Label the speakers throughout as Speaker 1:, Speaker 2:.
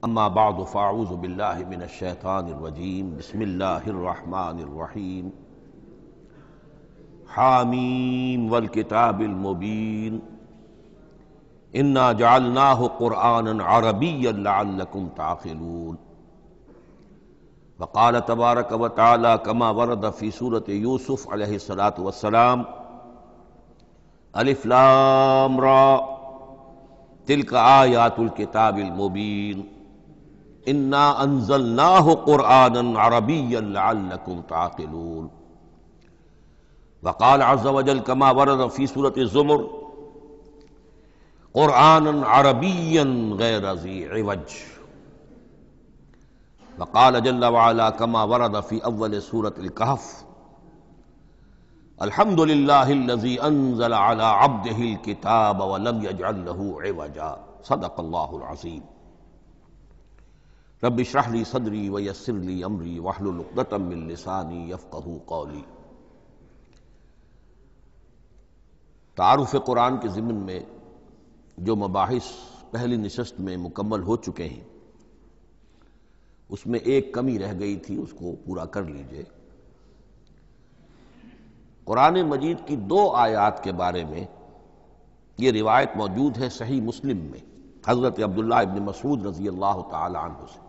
Speaker 1: اما بعد فاعوذ باللہ من الشیطان الرجیم بسم اللہ الرحمن الرحیم حامیم والکتاب المبین انا جعلناہ قرآنا عربیا لعلکم تعقلون وقال تبارک وتعالی کما ورد فی سورۃ یوسف علیہ الصلاۃ والسلام الف لام را تلک آیات الکتاب المبین انا انزلناہ قرآنا عربیا لعلکم تعقلون وقال عز وجل كما ورد في سورة الزمر قرآنا عربيا غير ذي عوج وقال جل وعلا كما ورد في أول سورة الكهف الحمد لله الذي أنزل على عبده الكتاب ولم يجعل له عوجا صدق الله العظيم رب اشرح لي صدري ويسر لي أمري واحلل عقدة من لساني يفقهوا قولي۔ تعارف قرآن کے ضمن میں جو مباحث پہلی نشست میں مکمل ہو چکے ہیں اس میں ایک کمی رہ گئی تھی، اس کو پورا کر لیجئے۔ قرآن مجید کی 2 آیات کے بارے میں یہ روایت موجود ہے صحیح مسلم میں حضرت عبداللہ ابن مسعود رضی اللہ تعالی عنہ سے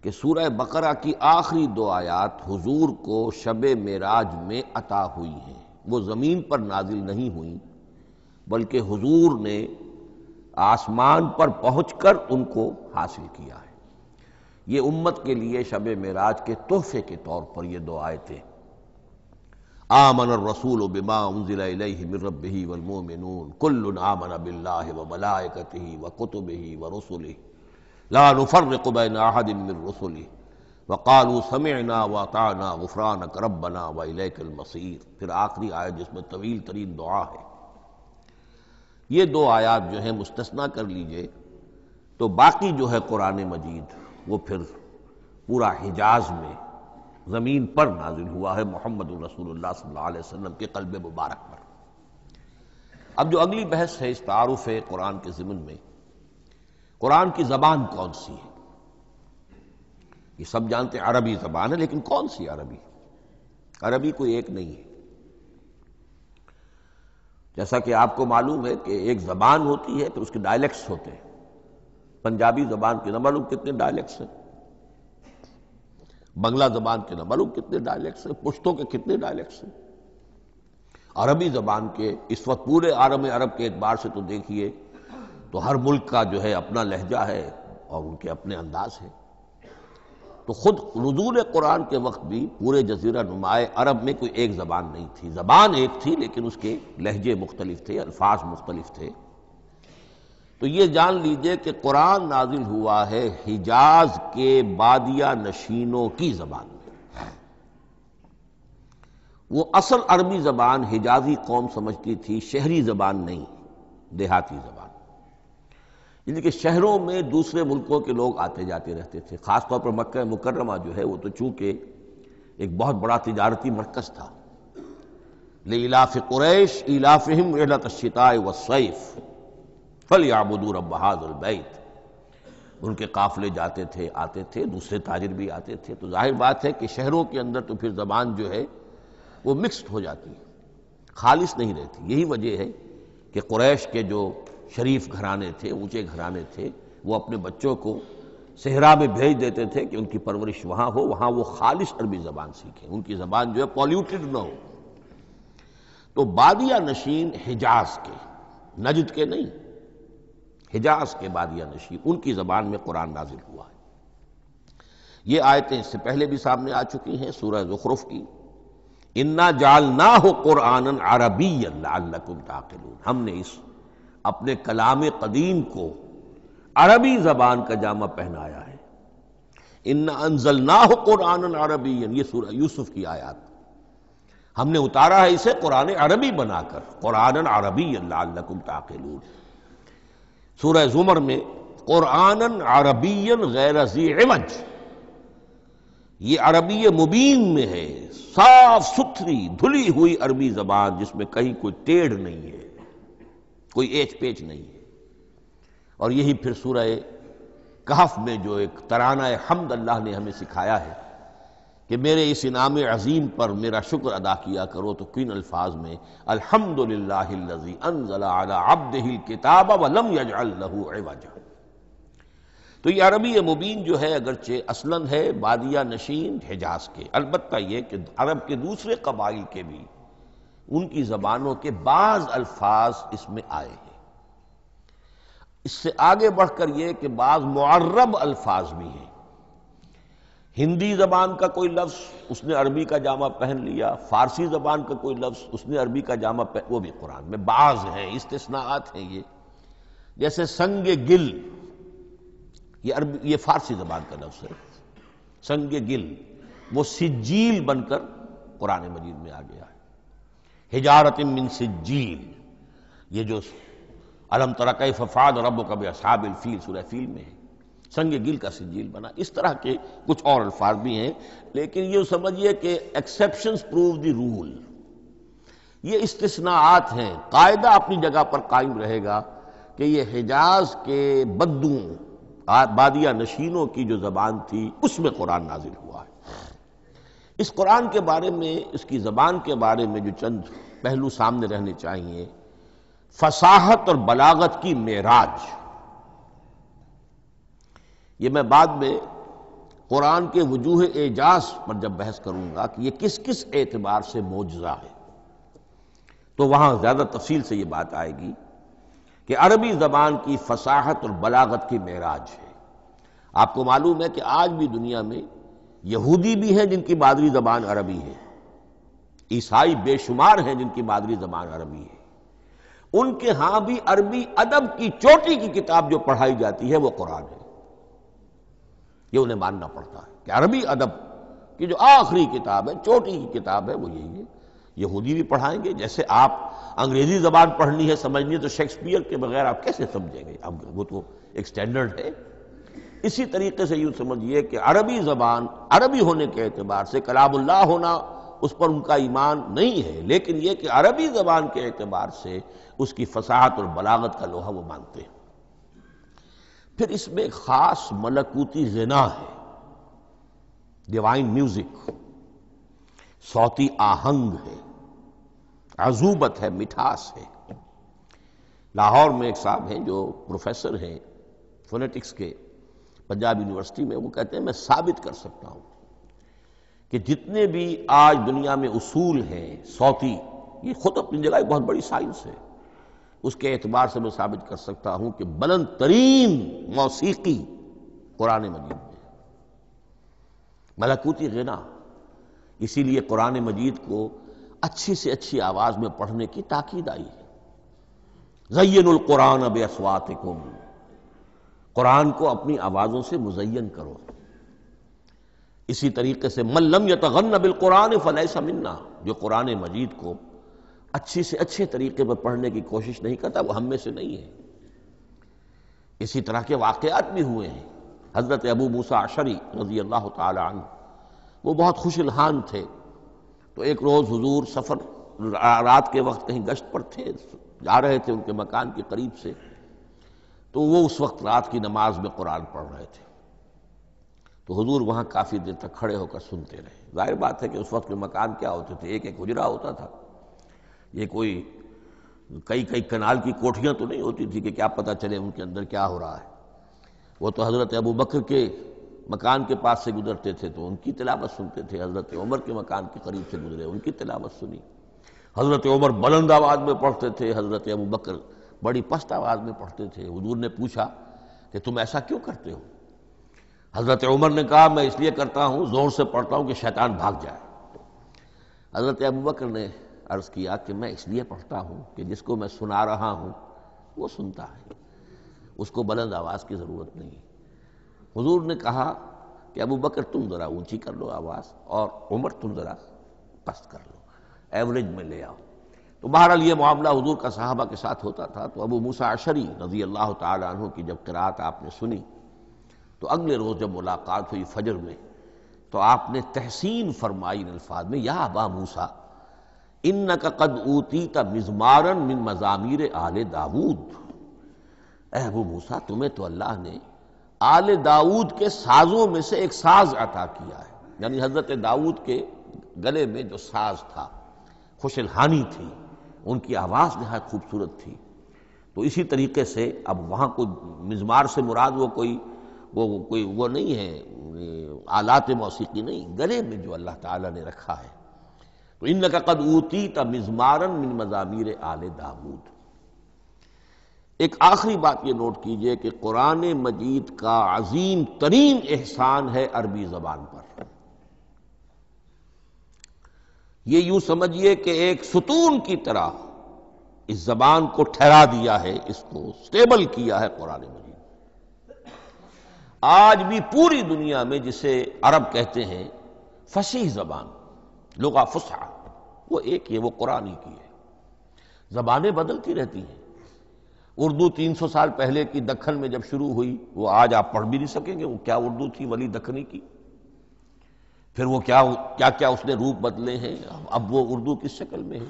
Speaker 1: کہ سورہ بقرہ کی آخری 2 آیات حضور کو شب معراج میں عطا ہوئی ہیں، وہ زمین پر نازل نہیں ہوئیں بلکہ حضور نے آسمان پر پہنچ کر ان کو حاصل کیا ہے۔ یہ امت کے لیے شب معراج کے تحفے کے طور پر یہ 2 آیتیں آمن الرسول بما انزل الیہ من ربہ والمؤمنون کل آمن باللہ وملائکتہ وکتبہ ورسلہ لا نفرق بین احد من رسلہ وقالوا سمعنا واطعنا غفرانک ربنا والیک المصیر۔ پھر آخری آیت جس میں طویل ترین دعا ہے۔ یہ 2 آیات جو ہیں مستثنیٰ کر لیجئے تو باقی جو ہے قرآن مجید وہ پھر پورا حجاز میں زمین پر نازل ہوا ہے محمد رسول اللہ صلی اللہ علیہ وسلم کے قلب مبارک پر۔ اب جو اگلی بحث ہے اس تعارف قرآن کے ضمن میں، قرآن کی زبان کون سی ہے؟ یہ سب جانتے ہیں عربی زبان ہے، لیکن کون سی عربی؟ عربی کوئی ایک نہیں ہے۔ جیسا کہ آپ کو معلوم ہے کہ ایک زبان ہوتی ہے پھر اس کے ڈائلیکٹس ہوتے ہیں۔ پنجابی زبان کے نہ معلوم کتنے ڈائلیکٹس ہیں، بنگلہ زبان کے نہ معلوم کتنے ڈائلیکٹس ہیں، پشتو کے کتنے ڈائلیکٹس ہیں۔ عربی زبان کے اس وقت پورے عالم عرب کے اعتبار سے تو دیکھیے تو ہر ملک کا جو ہے اپنا لہجہ ہے اور ان کے اپنے انداز ہے۔ تو خود نزول قرآن کے وقت بھی پورے جزیرہ نمائے عرب میں کوئی ایک زبان نہیں تھی، زبان ایک تھی لیکن اس کے لہجے مختلف تھے، الفاظ مختلف تھے۔ تو یہ جان لیجئے کہ قرآن نازل ہوا ہے حجاز کے بادیہ نشینوں کی زبان میں۔ وہ اصل عربی زبان حجازی قوم سمجھتی تھی، شہری زبان نہیں، دیہاتی زبان، یعنی کہ شہروں میں دوسرے ملکوں کے لوگ آتے جاتے رہتے تھے۔ خاص طور پر مکہ مکرمہ جو ہے وہ تو چونکہ ایک بہت بڑا تجارتی مرکز تھا۔ لإلاف قریش ایلافہم رحلۃ الشتاء والصیف فلیعبدوا رب ھذا البیت۔ ان کے قافلے جاتے تھے، آتے تھے، دوسرے تاجر بھی آتے تھے، تو ظاہر بات ہے کہ شہروں کے اندر تو پھر زبان جو ہے وہ مکسڈ ہو جاتی ہے، خالص نہیں رہتی۔ یہی وجہ ہے کہ قریش کے جو شریف گھرانے تھے، اونچے گھرانے تھے، وہ اپنے بچوں کو صحرا میں بھیج دیتے تھے کہ ان کی پرورش وہاں ہو، وہاں وہ خالص عربی زبان سیکھیں، ان کی زبان جو ہے پولیوٹڈ نہ ہو۔ تو بادیہ نشین حجاز کے، نجد کے نہیں، حجاز کے بادیہ نشین، ان کی زبان میں قرآن نازل ہوا ہے۔ یہ آیتیں اس سے پہلے بھی سامنے آ چکی ہیں سورہ زخرف کی، انا جعلناہ قرآنا عربیا لعلکم تعقلون۔ ہم نے اس اپنے کلام قدیم کو عربی زبان کا جامہ پہنایا ہے۔ انا انزلناہ قرآنا عربیا، یہ سورہ یوسف کی آیات، ہم نے اتارا ہے اسے قرآن عربی بنا کر، قرآنا عربیا لعلکم تعقلون۔ سورہ زمر میں قرآنا عربیا غیر ذی عوج، یہ عربی مبین میں ہے، صاف ستھری دھلی ہوئی عربی زبان جس میں کہیں کوئی ٹیڑھ نہیں ہے، کوئی ایچ پیچ نہیں ہے۔ اور یہی پھر سورہ کہف میں جو ایک ترانہ حمد اللہ نے ہمیں سکھایا ہے کہ میرے اس انعام عظیم پر میرا شکر ادا کیا کرو، تو کن الفاظ میں الحمدللہ الذی انزل علی عبدہ الکتاب ولم یجعل لہ عوجا۔ تو یہ عربی مبین جو ہے اگرچہ اصلاً ہے بادیہ نشین حجاز کے، البتہ یہ کہ عرب کے دوسرے قبائل کے بھی ان کی زبانوں کے بعض الفاظ اس میں آئے ہیں۔ اس سے آگے بڑھ کر یہ کہ بعض معرب الفاظ بھی ہیں۔ ہندی زبان کا کوئی لفظ اس نے عربی کا جامہ پہن لیا، فارسی زبان کا کوئی لفظ اس نے عربی کا جامہ پہن، وہ بھی قرآن میں بعض ہیں، استثناءات ہیں یہ۔ جیسے سنگ گل، یہ فارسی زبان کا لفظ ہے، سنگ گل، وہ سجیل بن کر قرآن مجید میں آ گیا ہے۔ حجارۃ من سجیل، یہ جو الم تر کیف فعل ربک باصحاب الفیل سورہ فیل میں ہے، سنگ گل کا سجیل بنا۔ اس طرح کے کچھ اور الفاظ بھی ہیں، لیکن یہ سمجھیے کہ ایکسیپشنز پروو دی رول، یہ استثناءات ہیں، قاعدہ اپنی جگہ پر قائم رہے گا کہ یہ حجاز کے بدوؤں بادیہ نشینوں کی جو زبان تھی اس میں قرآن نازل ہوا ہے۔ اس قرآن کے بارے میں، اس کی زبان کے بارے میں جو چند پہلو سامنے رہنے چاہیے، فصاحت اور بلاغت کی معراج، یہ میں بعد میں قرآن کے وجوہ اعجاز پر جب بحث کروں گا کہ یہ کس کس اعتبار سے معجزہ ہے، تو وہاں زیادہ تفصیل سے یہ بات آئے گی کہ عربی زبان کی فصاحت اور بلاغت کی معراج ہے۔ آپ کو معلوم ہے کہ آج بھی دنیا میں یہودی بھی ہیں جن کی مادری زبان عربی ہے، عیسائی بے شمار ہیں جن کی مادری زبان عربی ہے، ان کے ہاں بھی عربی ادب کی چوٹی کی کتاب جو پڑھائی جاتی ہے وہ قرآن ہے۔ یہ انہیں ماننا پڑتا ہے کہ عربی ادب کی جو آخری کتاب ہے، چوٹی کی کتاب ہے، وہ یہی ہے۔ یہودی بھی پڑھائیں گے، جیسے آپ انگریزی زبان پڑھنی ہے، سمجھنی ہے، تو شیکسپیئر کے بغیر آپ کیسے سمجھیں گے؟ اب وہ تو ایک سٹینڈرڈ ہے۔ اسی طریقے سے یوں سمجھیے کہ عربی زبان عربی ہونے کے اعتبار سے کلام اللہ ہونا اس پر ان کا ایمان نہیں ہے، لیکن یہ کہ عربی زبان کے اعتبار سے اس کی فصاحت اور بلاغت کا لوہا وہ مانتے ہیں۔ پھر اس میں ایک خاص ملکوتی غنا ہے، ڈیوائن میوزک، صوتی آہنگ ہے، عذوبت ہے، مٹھاس ہے۔ لاہور میں ایک صاحب ہیں جو پروفیسر ہیں فونیٹکس کے پنجاب یونیورسٹی میں، وہ کہتے ہیں میں ثابت کر سکتا ہوں کہ جتنے بھی آج دنیا میں اصول ہیں صوتی، یہ خود اپنی جگہ ایک بہت بڑی سائنس ہے، اس کے اعتبار سے میں ثابت کر سکتا ہوں کہ بلند ترین موسیقی قرآن مجید میں ہے، ملکوتی غنا۔ اسی لیے قرآن مجید کو اچھی سے اچھی آواز میں پڑھنے کی تاکید آئی ہے۔ زینوا القرآن باصواتکم، قرآن کو اپنی آوازوں سے مزین کرو۔ اسی طریقے سے من لم یتغن بالقرآن فلیس منا، جو قرآن مجید کو اچھی سے اچھے طریقے پر پڑھنے کی کوشش نہیں کرتا وہ ہم میں سے نہیں ہے۔ اسی طرح کے واقعات بھی ہوئے ہیں۔ حضرت ابو موسیٰ اشعری رضی اللہ تعالی عنہ، وہ بہت خوش الحان تھے، تو ایک روز حضور سفر رات کے وقت کہیں گشت پر تھے، جا رہے تھے ان کے مکان کے قریب سے، تو وہ اس وقت رات کی نماز میں قرآن پڑھ رہے تھے، تو حضور وہاں کافی دیر تک کھڑے ہو کر سنتے رہے۔ ظاہر بات ہے کہ اس وقت کے مکان کیا ہوتے تھے، ایک ایک حجرہ ہوتا تھا، یہ کوئی کئی کنال کی کوٹھیاں تو نہیں ہوتی تھی کہ کیا پتہ چلے ان کے اندر کیا ہو رہا ہے۔ وہ تو حضرت ابو بکر کے مکان کے پاس سے گزرتے تھے تو ان کی تلاوت سنتے تھے، حضرت عمر کے مکان کے قریب سے گزرے ان کی تلاوت سنی۔ حضرت عمر بلند آواز میں پڑھتے تھے، حضرت ابو بکر بڑی پست آواز میں پڑھتے تھے۔ حضور نے پوچھا کہ تم ایسا کیوں کرتے ہو؟ حضرت عمر نے کہا میں اس لیے کرتا ہوں، زور سے پڑھتا ہوں کہ شیطان بھاگ جائے۔ حضرت ابو بکر نے عرض کیا کہ میں اس لیے پڑھتا ہوں کہ جس کو میں سنا رہا ہوں وہ سنتا ہے، اس کو بلند آواز کی ضرورت نہیں۔ حضور نے کہا کہ ابو بکر تم ذرا اونچی کر لو آواز، اور عمر تم ذرا پست کر لو، ایوریج میں لے آؤ۔ تو بہرحال یہ معاملہ حضور کا صحابہ کے ساتھ ہوتا تھا۔ تو ابو موسیٰ اشعری رضی اللہ تعالی عنہ کی جب قرأت آپ نے سنی، تو اگلے روز جب ملاقات ہوئی فجر میں، تو آپ نے تحسین فرمائی ان الفاظ میں، یا ابا موسیٰ انک قد اوتیت مزمارا من مزامیر آل داود، اے ابو موسیٰ تمہیں تو اللہ نے آل داؤد کے سازوں میں سے ایک ساز عطا کیا ہے، یعنی حضرت داؤد کے گلے میں جو ساز تھا، خوش الحانی تھی، ان کی آواز نہایت خوبصورت تھی۔ تو اسی طریقے سے اب وہاں کوئی مزمار سے مراد وہ نہیں ہے، آلات موسیقی نہیں، گلے میں جو اللہ تعالیٰ نے رکھا ہے۔ تو انک قد اوتیت مزمارا من مزامیر آل داؤد۔ ایک آخری بات یہ نوٹ کیجئے کہ قرآن مجید کا عظیم ترین احسان ہے عربی زبان پر۔ یہ یوں سمجھیے کہ ایک ستون کی طرح اس زبان کو ٹھہرا دیا ہے، اس کو سٹیبل کیا ہے قرآن مجید۔ آج بھی پوری دنیا میں جسے عرب کہتے ہیں فصیح زبان، لغہ فصحی، وہ ایک ہے، وہ قرآن ہی کی ہے۔ زبانیں بدلتی رہتی ہیں۔ اردو 300 سال پہلے کی دکن میں جب شروع ہوئی، وہ آج آپ پڑھ بھی نہیں سکیں گے وہ کیا اردو تھی ولی دکنی کی۔ پھر وہ کیا کیا اس نے روپ بدلے ہیں، اب وہ اردو کس شکل میں ہے،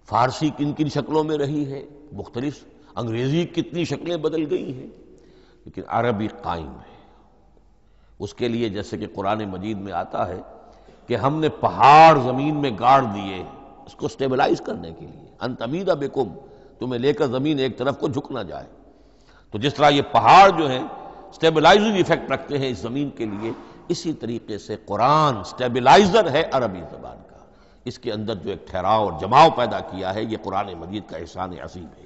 Speaker 1: فارسی کن کن شکلوں میں رہی ہے، مختلف انگریزی کتنی شکلیں بدل گئی ہیں، لیکن عربی قائم ہے۔ اس کے لیے جیسے کہ قرآن مجید میں آتا ہے کہ ہم نے پہاڑ زمین میں گاڑ دیے اس کو سٹیبلائز کرنے کے لیے، ان تمید بکم، تمہیں لے کر زمین ایک طرف کو جھک نہ جائے۔ تو جس طرح یہ پہاڑ جو ہیں سٹیبلائزنگ ایفیکٹ رکھتے ہیں اس زمین کے لیے، اسی طریقے سے قرآن سٹیبلائزر ہے عربی زبان کا۔ اس کے اندر جو ایک ٹھہراؤ اور جماؤ پیدا کیا ہے، یہ قرآن مجید کا احسان عظیم ہے۔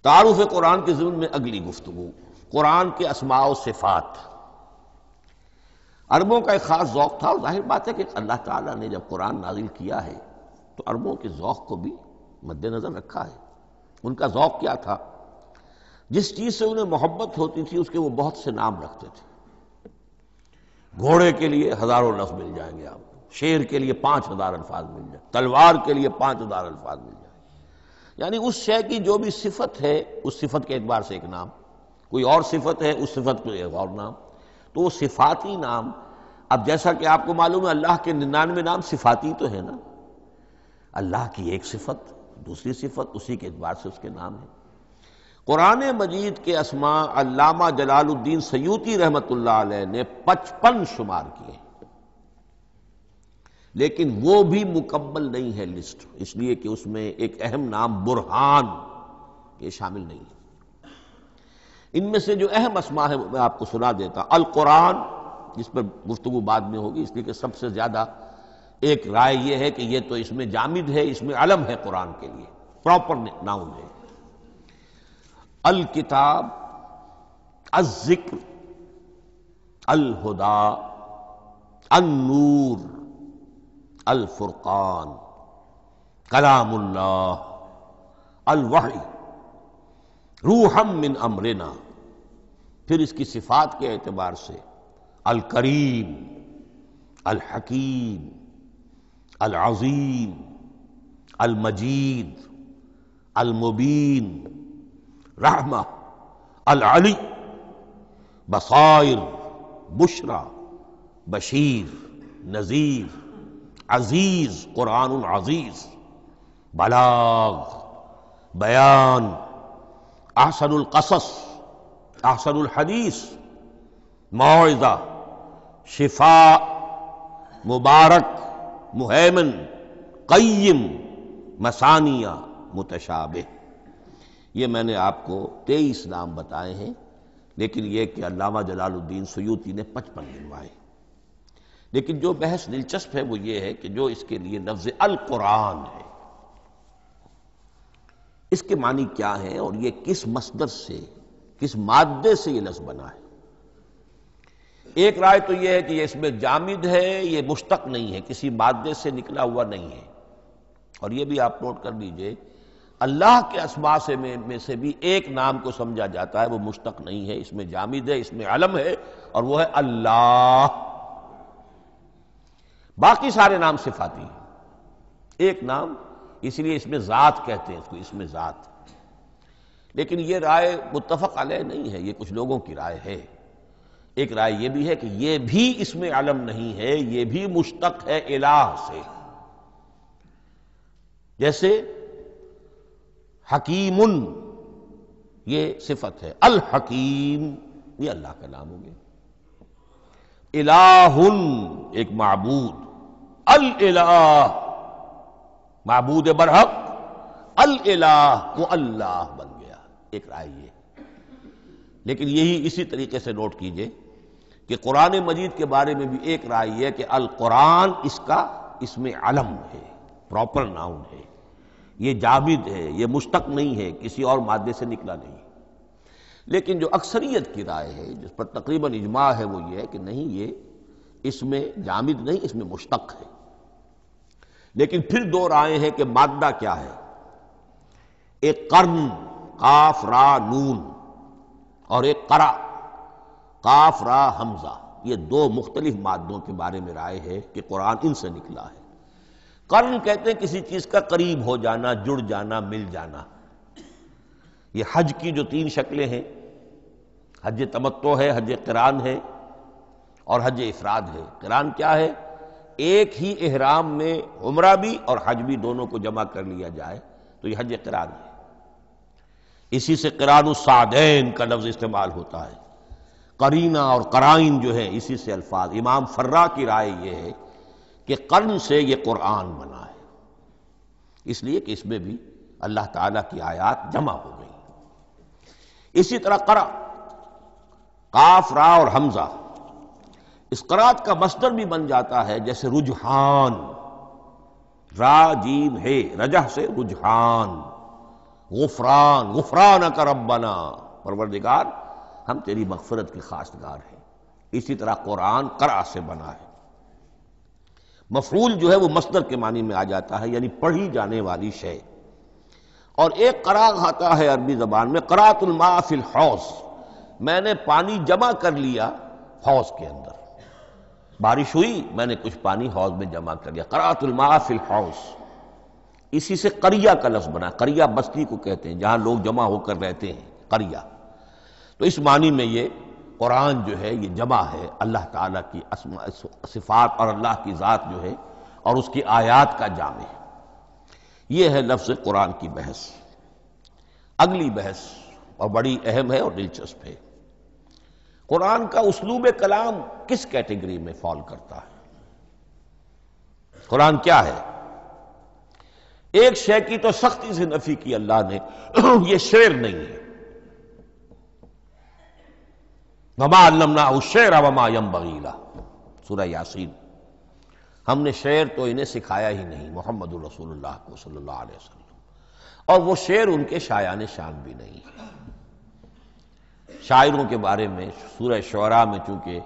Speaker 1: تعارف قرآن کے ضمن میں اگلی گفتگو، قرآن کے اسماء و صفات۔ عربوں کا ایک خاص ذوق تھا، اور ظاہر بات ہے کہ اللہ تعالیٰ نے جب قرآن نازل کیا ہے تو عربوں کے ذوق کو بھی مد نظر رکھا ہے۔ ان کا ذوق کیا تھا؟ جس چیز سے انہیں محبت ہوتی تھی اس کے وہ بہت سے نام رکھتے تھے۔ گھوڑے کے لیے ہزاروں لفظ مل جائیں گے آپ کو، شیر کے لیے 5000 الفاظ مل جائیں، تلوار کے لیے 5000 الفاظ مل جائیں، یعنی اس شے کی جو بھی صفت ہے اس صفت کے اعتبار سے ایک نام، کوئی اور صفت ہے اس صفت کو ایک اور نام۔ تو وہ صفاتی نام، اب جیسا کہ آپ کو معلوم ہے اللہ کے 99 نام صفاتی تو ہے نا، اللہ کی ایک صفت دوسری صفت، اسی کے اعتبار سے اس کے نام ہیں۔ قرآن مجید کے اسماء علامہ جلال الدین سیوطی رحمۃ اللہ علیہ نے 55 شمار کیے، لیکن وہ بھی مکمل نہیں ہے لسٹ، اس لیے کہ اس میں ایک اہم نام برہان یہ شامل نہیں ہے۔ ان میں سے جو اہم اسماء ہے میں آپ کو سنا دیتا۔ القرآن، جس پر گفتگو بعد میں ہوگی، اس لیے کہ سب سے زیادہ ایک رائے یہ ہے کہ یہ تو اس میں جامد ہے، اس میں علم ہے قرآن کے لیے، پراپر ناؤن ہے۔ الکتاب، الذکر، الہدی، النور، الفرقان، کلام اللہ، الوحی، روحا من امرنا۔ پھر اس کی صفات کے اعتبار سے الکریم، الحکیم، العظیم، المجید، المبین، رحمہ، العلی، بصائر، بشرا، بشیر، نذیر، عزیز، قرآن عزیز، بلاغ، بیان، احسن القصص، احسن الحدیث، موعظہ، شفاء، مبارک، مہیمن، قیم، مثانیہ، متشابہ۔ یہ میں نے آپ کو 23 نام بتائے ہیں، لیکن یہ کہ علامہ جلال الدین سیوطی نے 55 گنوائے۔ لیکن جو بحث دلچسپ ہے وہ یہ ہے کہ جو اس کے لیے لفظ القرآن ہے، اس کے معنی کیا ہے اور یہ کس مصدر سے، کس مادے سے یہ لفظ بنا ہے۔ ایک رائے تو یہ ہے کہ یہ اس میں جامد ہے، یہ مشتق نہیں ہے، کسی مادے سے نکلا ہوا نہیں ہے۔ اور یہ بھی آپ نوٹ کر لیجئے، اللہ کے اسماء میں سے بھی ایک نام کو سمجھا جاتا ہے وہ مشتق نہیں ہے، اس میں جامد ہے، اس میں علم ہے، اور وہ ہے اللہ۔ باقی سارے نام صفاتی ہیں، ایک نام، اس لیے اس میں ذات کہتے ہیں اس کو، اس میں ذات۔ لیکن یہ رائے متفق علیہ نہیں ہے، یہ کچھ لوگوں کی رائے ہے۔ ایک رائے یہ بھی ہے کہ یہ بھی اس میں علم نہیں ہے، یہ بھی مشتق ہے الہ سے۔ جیسے حکیم یہ صفت ہے۔ الحکیم یہ اللہ کا نام ہو گیا۔ الہ ایک معبود، الالہ معبود برحق، الالہ وہ اللہ بن گیا، ایک رائے یہ۔ لیکن یہی اسی طریقے سے نوٹ کیجئے کہ قرآن مجید کے بارے میں بھی ایک رائے یہ کہ القرآن اس کا اسم علم ہے، پراپر ناؤن ہے، یہ جامد ہے، یہ مشتق نہیں ہے، کسی اور مادے سے نکلا نہیں۔ لیکن جو اکثریت کی رائے ہے، جس پر تقریباً اجماع ہے، وہ یہ ہے کہ نہیں، یہ اس میں جامد نہیں، اس میں مشتق ہے۔ لیکن پھر دو رائے ہیں کہ مادہ کیا ہے۔ ایک قرن قاف را نون اور ایک قرا قاف را حمزہ، یہ دو مختلف مادوں کے بارے میں رائے ہے کہ قرآن ان سے نکلا ہے۔ قرن کہتے ہیں کسی چیز کا قریب ہو جانا، جڑ جانا، مل جانا۔ یہ حج کی جو تین شکلیں ہیں، حج تمتع ہے، حج قران ہے اور حج افراد ہے۔ قران کیا ہے؟ ایک ہی احرام میں عمرہ بھی اور حج بھی دونوں کو جمع کر لیا جائے تو یہ حج قران ہے۔ اسی سے قران الصعدین کا لفظ استعمال ہوتا ہے۔ قرینہ اور قرائن جو ہے اسی سے الفاظ۔ امام فرا کی رائے یہ ہے کہ قرن سے یہ قرآن بنا ہے، اس لیے کہ اس میں بھی اللہ تعالیٰ کی آیات جمع ہو گئی۔ اسی طرح قرأ قاف را اور حمزہ، اس قرات کا مصدر بھی بن جاتا ہے، جیسے رجحان، را جیم ہے، رجح سے رجحان، غفران، غفرانک ربنا، پروردگار ہم تیری مغفرت کے خواستگار ہیں۔ اسی طرح قرآن قرأ سے بنا ہے۔ مفعول جو ہے وہ مصدر کے معنی میں آ جاتا ہے، یعنی پڑھی جانے والی شے۔ اور ایک قرأ آتا ہے عربی زبان میں، قرأت الماء فی الحوض، میں نے پانی جمع کر لیا حوض کے اندر، بارش ہوئی میں نے کچھ پانی حوض میں جمع کر لیا، قرأت الماء فی الحوض۔ اسی سے قریہ کا لفظ بنا، قریہ بستی کو کہتے ہیں جہاں لوگ جمع ہو کر رہتے ہیں، قریہ۔ تو اس معنی میں یہ قرآن جو ہے یہ جمع ہے اللہ تعالیٰ کی اسماء صفات اور اللہ کی ذات جو ہے اور اس کی آیات کا جامع ہے۔ یہ ہے لفظ قرآن کی بحث۔ اگلی بحث اور بڑی اہم ہے اور دلچسپ ہے، قرآن کا اسلوب کلام کس کیٹیگری میں فال کرتا ہے؟ قرآن کیا ہے؟ ایک شے کی تو سختی سے نفی کی اللہ نے، یہ شعر نہیں ہے۔ وما علمناہ الشعر وما ينبغی لہ، سورہ یاسین۔ ہم نے شعر تو انہیں سکھایا ہی نہیں، محمد الرسول اللہ کو صلی اللہ علیہ وسلم، اور وہ شعر ان کے شایان شان بھی نہیں۔ شاعروں کے بارے میں سورہ شعراء میں چونکہ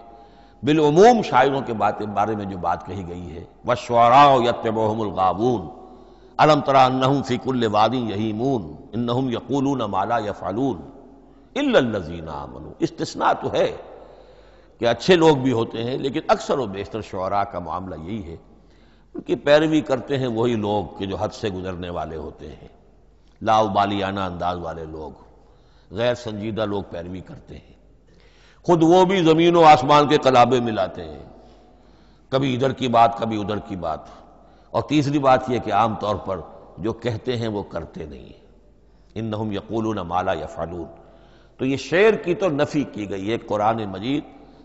Speaker 1: بالعموم شاعروں کے بارے میں جو بات کہی گئی ہے، وَالشُّعَرَاءُ يَتَّبِعُهُمُ الْغَاوُونَ أَلَمْ تَرَ أَنَّهُمْ فِي كُلِّ وَادٍ يَهِيمُونَ إِنَّهُمْ يَقُولُونَ مَا لَا يَفْعَلُونَ إِلَّا الَّذِينَ آمَنُوا۔ استثناء تو ہے کہ اچھے لوگ بھی ہوتے ہیں، لیکن اکثر و بیشتر شعراء کا معاملہ یہی ہے، ان کی پیروی کرتے ہیں وہی لوگ کہ جو حد سے گزرنے والے ہوتے ہیں، لاؤبالیانہ انداز والے لوگ، غیر سنجیدہ لوگ پیروی کرتے ہیں۔ خود وہ بھی زمین و آسمان کے قلابے ملاتے ہیں، کبھی ادھر کی بات کبھی ادھر کی بات۔ اور تیسری بات یہ کہ عام طور پر جو کہتے ہیں وہ کرتے نہیں ہیں، انہم یقولون ما لا یفعلون۔ تو یہ شعر کی تو نفی کی گئی ہے قرآن مجید،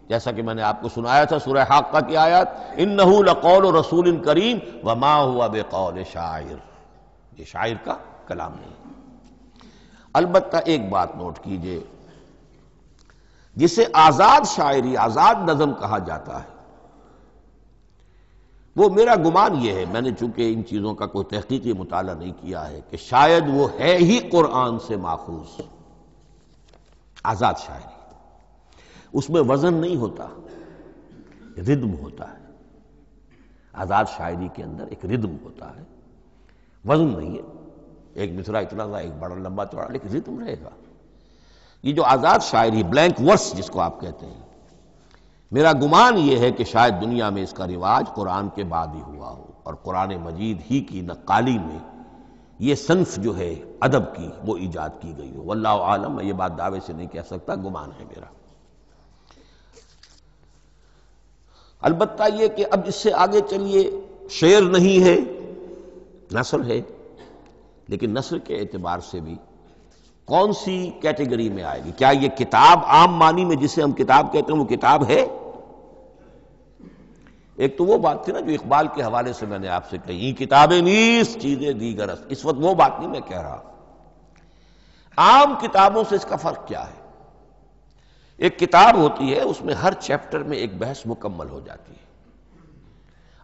Speaker 1: جیسا کہ میں نے آپ کو سنایا تھا سورہ حاقہ کی آیات، انہ لقول رسول کریم وما هو بقول شاعر، یہ شاعر کا کلام نہیں۔ البتہ ایک بات نوٹ کیجئے، جسے آزاد شاعری، آزاد نظم کہا جاتا ہے، وہ میرا گمان یہ ہے، میں نے چونکہ ان چیزوں کا کوئی تحقیقی مطالعہ نہیں کیا ہے، کہ شاید وہ ہے ہی قرآن سے ماخوذ آزاد شاعری۔ اس میں وزن نہیں ہوتا، ردم ہوتا ہے۔ آزاد شاعری کے اندر ایک ردم ہوتا ہے، وزن نہیں ہے، ایک مصرع اتنا سا، ایک بڑا لمبا چوڑا، لیکن ردم رہے گا۔ یہ جو آزاد شاعری، بلینک ورس جس کو آپ کہتے ہیں، میرا گمان یہ ہے کہ شاید دنیا میں اس کا رواج قرآن کے بعد ہی ہوا ہو، اور قرآن مجید ہی کی نقالی میں یہ صنف جو ہے ادب کی وہ ایجاد کی گئی ہو۔ واللہ عالم، میں یہ بات دعوے سے نہیں کہہ سکتا، گمان ہے میرا۔ البتہ یہ کہ اب اس سے آگے چلیے، شعر نہیں ہے، نثر ہے، لیکن نثر کے اعتبار سے بھی کون سی کیٹیگری میں آئے گی؟ کیا یہ کتاب عام معنی میں جسے ہم کتاب کہتے ہیں وہ کتاب ہے؟ ایک تو وہ بات تھی نا جو اقبال کے حوالے سے میں نے آپ سے کہی، کتابیں نیست چیزیں دیگر است، اس وقت وہ بات نہیں میں کہہ رہا۔ عام کتابوں سے اس کا فرق کیا ہے؟ ایک کتاب ہوتی ہے، اس میں ہر چیپٹر میں ایک بحث مکمل ہو جاتی ہے،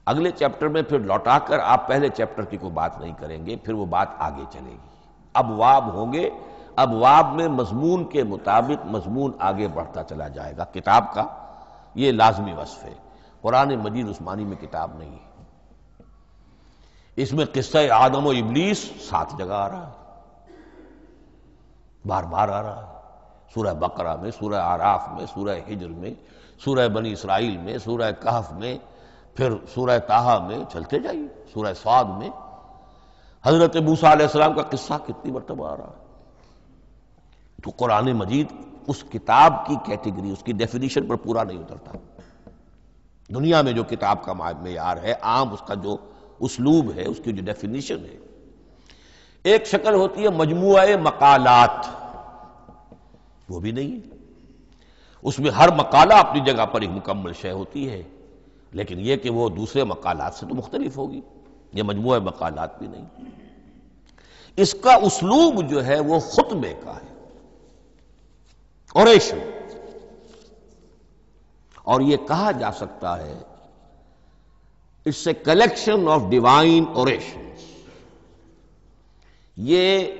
Speaker 1: اگلے چیپٹر میں پھر لوٹا کر آپ پہلے چیپٹر کی کوئی بات نہیں کریں گے، پھر وہ بات آگے چلے گی، ابواب ہوں گے، ابواب میں مضمون کے مطابق مضمون آگے بڑھتا چلا جائے گا۔ کتاب کا یہ لازمی وصف ہے۔ قرآن مجید اس معنی میں کتاب نہیں ہے۔ اس میں قصہ آدم و ابلیس 7 جگہ آ رہا ہے، بار بار آ رہا ہے، سورہ بقرہ میں، سورہ اعراف میں، سورہ ہجر میں، سورہ بنی اسرائیل میں، سورہ کہف میں، پھر سورہ طٰہٰ میں، چلتے جائیے، سورہ صاد میں حضرت موسیٰ علیہ السلام کا قصہ کتنی مرتبہ آ رہا ہے۔ تو قرآن مجید اس کتاب کی کیٹیگری، اس کی ڈیفینیشن پر پورا نہیں اترتا۔ دنیا میں جو کتاب کا معیار ہے، عام اس کا جو اسلوب ہے، اس کی جو ڈیفینیشن ہے، ایک شکل ہوتی ہے مجموعہ مقالات، وہ بھی نہیں ہے۔ اس میں ہر مقالہ اپنی جگہ پر ایک مکمل شے ہوتی ہے، لیکن یہ کہ وہ دوسرے مقالات سے تو مختلف ہوگی، یہ مجموعہ مقالات بھی نہیں۔ اس کا اسلوب جو ہے وہ خطبے کا ہے، اوریشن، اور یہ کہا جا سکتا ہے it's a collection of divine orations. یہ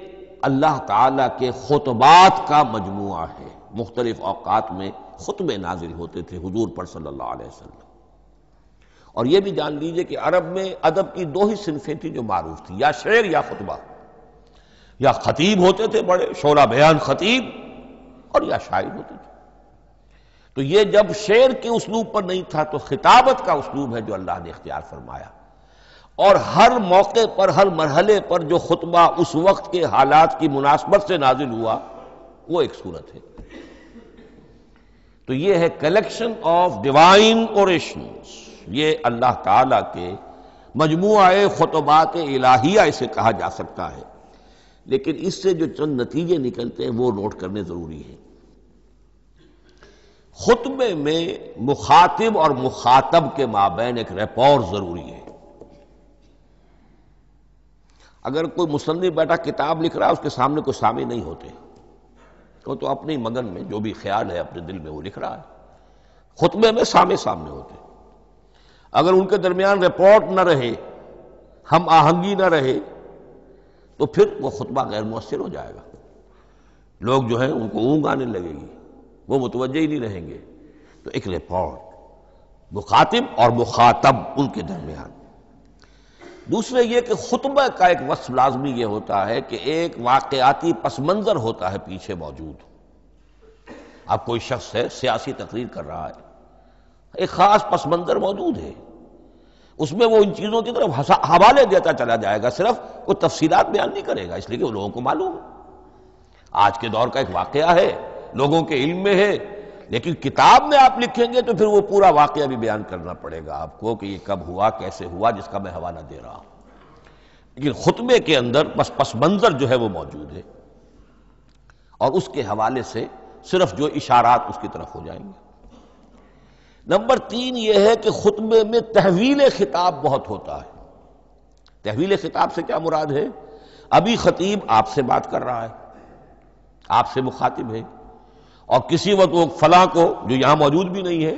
Speaker 1: اللہ تعالی کے خطبات کا مجموعہ ہے۔ مختلف اوقات میں خطبے نازل ہوتے تھے حضور پر صلی اللہ علیہ وسلم۔ اور یہ بھی جان لیجئے کہ عرب میں ادب کی 2 ہی صنفیں تھیں جو معروف تھیں، یا شعر یا خطبہ، یا خطیب ہوتے تھے بڑے شعرا بیان خطیب، اور یا شاعر ہوتے تھے۔ تو یہ جب شعر کے اسلوب پر نہیں تھا تو خطابت کا اسلوب ہے جو اللہ نے اختیار فرمایا، اور ہر موقع پر، ہر مرحلے پر جو خطبہ اس وقت کے حالات کی مناسبت سے نازل ہوا وہ ایک صورت ہے۔ تو یہ ہے کلیکشن آف ڈیوائن اوریشنز، یہ اللہ تعالی کے مجموعہ خطبات الہیہ اسے کہا جا سکتا ہے۔ لیکن اس سے جو چند نتیجے نکلتے ہیں وہ نوٹ کرنے ضروری ہیں۔ خطبے میں مخاطب اور مخاطب کے مابین ایک ریپور ضروری ہے۔ اگر کوئی مصنف بیٹا کتاب لکھ رہا ہے، اس کے سامنے کوئی سامع نہیں ہوتے، وہ تو اپنی مگن میں جو بھی خیال ہے اپنے دل میں وہ لکھ رہا ہے۔ خطبے میں سامع سامنے ہوتے، اگر ان کے درمیان رپورٹ نہ رہے، ہم آہنگی نہ رہے، تو پھر وہ خطبہ غیر مؤثر ہو جائے گا، لوگ جو ہیں ان کو اونگ آنے لگے گی، وہ متوجہ ہی نہیں رہیں گے۔ تو ایک رپورٹ مخاطب اور مخاطب ان کے درمیان۔ دوسرے یہ کہ خطبہ کا ایک وصف لازمی یہ ہوتا ہے کہ ایک واقعاتی پس منظر ہوتا ہے پیچھے موجود۔ اب کوئی شخص ہے سیاسی تقریر کر رہا ہے، ایک خاص پس منظر موجود ہے، اس میں وہ ان چیزوں کی طرف حوالے دیتا چلا جائے گا، صرف وہ تفصیلات بیان نہیں کرے گا، اس لیے کہ وہ لوگوں کو معلوم ہے آج کے دور کا ایک واقعہ ہے، لوگوں کے علم میں ہے۔ لیکن کتاب میں آپ لکھیں گے تو پھر وہ پورا واقعہ بھی بیان کرنا پڑے گا آپ کو کہ یہ کب ہوا، کیسے ہوا، جس کا میں حوالہ دے رہا ہوں۔ لیکن خطبے کے اندر پس منظر جو ہے وہ موجود ہے، اور اس کے حوالے سے صرف جو اشارات اس کی طرف ہو جائیں گے۔ نمبر 3 یہ ہے کہ خطبے میں تحویل خطاب بہت ہوتا ہے۔ تحویل خطاب سے کیا مراد ہے؟ ابھی خطیب آپ سے بات کر رہا ہے، آپ سے مخاطب ہے، اور کسی وقت وہ فلاں کو جو یہاں موجود بھی نہیں ہے،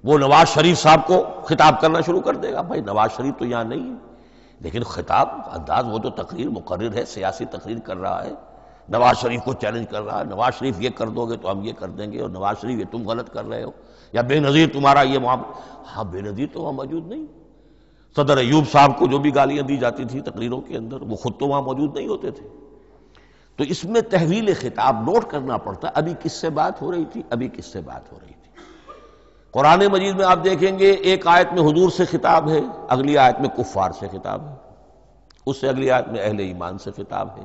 Speaker 1: وہ نواز شریف صاحب کو خطاب کرنا شروع کر دے گا۔ بھائی نواز شریف تو یہاں نہیں ہے، لیکن خطاب انداز وہ تو تقریر مقرر ہے، سیاسی تقریر کر رہا ہے، نواز شریف کو چیلنج کر رہا ہے، نواز شریف یہ کر دو گے تو ہم یہ کر دیں گے، اور نواز شریف یہ تم غلط کر رہے ہو، یا بے نظیر تمہارا یہ معاملہ۔ ہاں بے نظیر تو وہاں موجود نہیں، صدر ایوب صاحب کو جو بھی گالیاں دی جاتی تھی تقریروں کے اندر، وہ خود تو وہاں موجود نہیں ہوتے تھے۔ تو اس میں تحویل خطاب نوٹ کرنا پڑتا، ابھی کس سے بات ہو رہی تھی، ابھی کس سے بات ہو رہی تھی۔ قرآن مجید میں آپ دیکھیں گے ایک آیت میں حضور سے خطاب ہے، اگلی آیت میں کفار سے خطاب ہے، اس سے اگلی آیت میں اہل ایمان سے خطاب ہے۔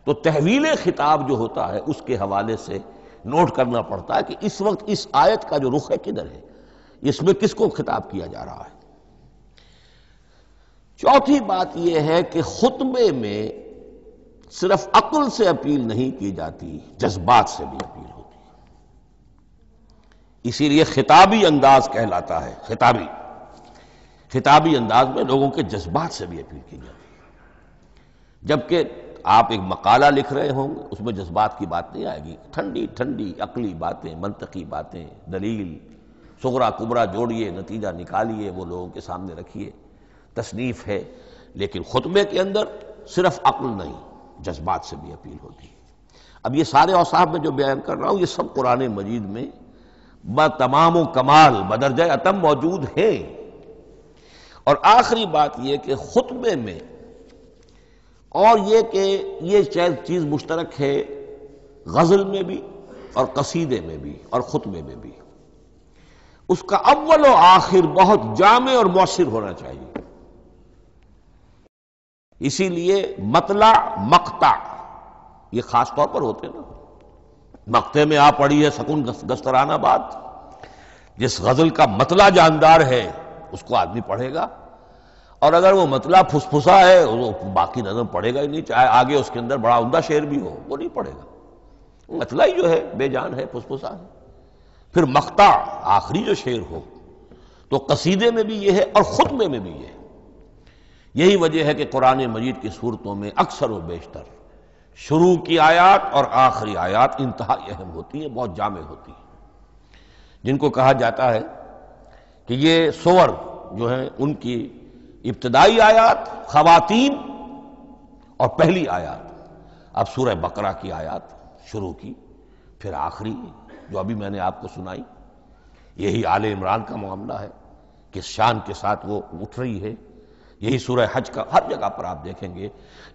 Speaker 1: تو تحویل خطاب جو ہوتا ہے اس کے حوالے سے نوٹ کرنا پڑتا ہے کہ اس وقت اس آیت کا جو رخ ہے کدھر ہے، اس میں کس کو خطاب کیا جا رہا ہے۔ چوتھی بات یہ ہے کہ خطبے میں صرف عقل سے اپیل نہیں کی جاتی، جذبات سے بھی اپیل ہوتی ہے۔ اسی لیے خطابی انداز کہلاتا ہے، خطابی انداز میں لوگوں کے جذبات سے بھی اپیل کی جاتی ہے۔ جبکہ آپ ایک مقالہ لکھ رہے ہوں گے، اس میں جذبات کی بات نہیں آئے گی، ٹھنڈی ٹھنڈی عقلی باتیں، منطقی باتیں، دلیل صغرا کبرا جوڑیے، نتیجہ نکالیے، وہ لوگوں کے سامنے رکھیے، تصنیف ہے۔ لیکن خطبے کے اندر صرف عقل نہیں، جذبات سے بھی اپیل ہوتی ہے۔ اب یہ سارے اوصاف میں جو بیان کر رہا ہوں، یہ سب قرآن مجید میں بتمام و کمال بدرجہ اتم موجود ہیں۔ اور آخری بات یہ کہ خطبے میں، اور یہ کہ یہ چیز مشترک ہے غزل میں بھی اور قصیدے میں بھی اور خطبے میں بھی، اس کا اول و آخر بہت جامع اور مؤثر ہونا چاہیے۔ اسی لیے مطلع مقطع یہ خاص طور پر ہوتے ہیں نا۔ مقطع میں آپ پڑھی ہے سکون گسترانہ بات، جس غزل کا مطلع جاندار ہے اس کو آدمی پڑھے گا، اور اگر وہ مطلع پھسپھسا ہے وہ باقی نظم پڑھے گا ہی نہیں، چاہے آگے اس کے اندر بڑا عمدہ شعر بھی ہو وہ نہیں پڑھے گا۔ مطلع ہی جو ہے بے جان ہے، پھسپھسا ہے۔ پھر مقطع آخری جو شعر ہو، تو قصیدے میں بھی یہ ہے اور خطبے میں بھی یہ ہے۔ یہی وجہ ہے کہ قرآن مجید کی صورتوں میں اکثر و بیشتر شروع کی آیات اور آخری آیات انتہائی اہم ہوتی ہیں، بہت جامع ہوتی ہیں، جن کو کہا جاتا ہے کہ یہ سور جو ہیں ان کی ابتدائی آیات، خواتین اور پہلی آیات۔ اب سورہ بقرہ کی آیات شروع کی، پھر آخری جو ابھی میں نے آپ کو سنائی، یہی آل عمران کا معاملہ ہے، کس شان کے ساتھ وہ اٹھ رہی ہے۔ یہی سورہ حج کا ہر جگہ پر آپ دیکھیں گے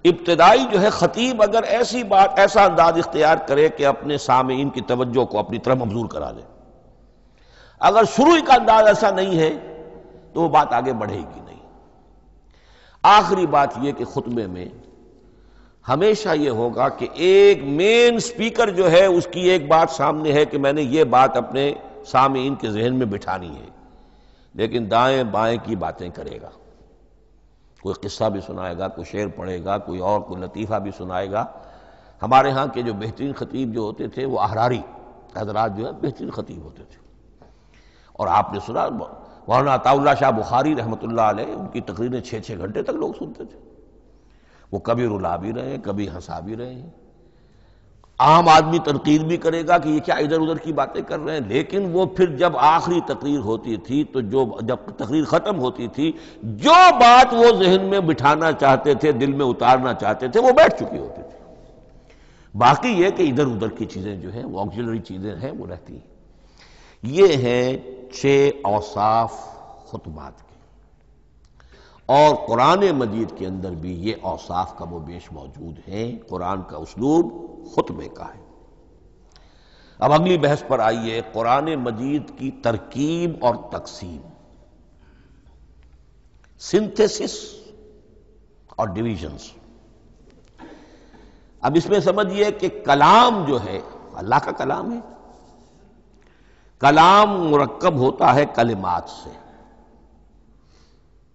Speaker 1: ابتدائی جو ہے خطیب اگر ایسی بات، ایسا انداز اختیار کرے کہ اپنے سامعین کی توجہ کو اپنی طرف مبذول کرا دے، اگر شروع کا انداز ایسا نہیں ہے تو وہ بات آگے بڑھے گی نہیں۔ آخری بات یہ کہ خطبے میں ہمیشہ یہ ہوگا کہ ایک مین سپیکر جو ہے اس کی ایک بات سامنے ہے کہ میں نے یہ بات اپنے سامعین کے ذہن میں بٹھانی ہے، لیکن دائیں بائیں کی باتیں کرے گا، کوئی قصہ بھی سنائے گا، کوئی شعر پڑھے گا، کوئی اور کوئی لطیفہ بھی سنائے گا۔ ہمارے ہاں کے جو بہترین خطیب جو ہوتے تھے وہ احراری حضرات جو ہے بہترین خطیب ہوتے تھے، اور آپ نے سنا مولانا عطا اللہ شاہ بخاری رحمۃ اللہ علیہ، ان کی تقریریں 6 گھنٹے تک لوگ سنتے تھے۔ وہ کبھی رلا بھی رہے ہیں، کبھی ہنسا بھی رہے ہیں، عام آدمی تنقید بھی کرے گا کہ یہ کیا ادھر ادھر کی باتیں کر رہے ہیں، لیکن وہ پھر جب آخری تقریر ہوتی تھی تو جب تقریر ختم ہوتی تھی، جو بات وہ ذہن میں بٹھانا چاہتے تھے، دل میں اتارنا چاہتے تھے، وہ بیٹھ چکی ہوتی تھی۔ باقی یہ کہ ادھر ادھر کی چیزیں جو ہیں وہ آکسیلری چیزیں ہیں وہ رہتی ہیں۔ یہ ہیں 6 اوصاف خطبات کے، اور قرآن مجید کے اندر بھی یہ اوصاف کم و بیش موجود ہیں۔ قرآن کا اسلوب خطبے کا ہے۔ اب اگلی بحث پر آئیے، قرآن مجید کی ترکیب اور تقسیم، سنتھیسس اور ڈویژنز۔ اب اس میں سمجھیے کہ کلام جو ہے اللہ کا کلام ہے، کلام مرکب ہوتا ہے کلمات سے،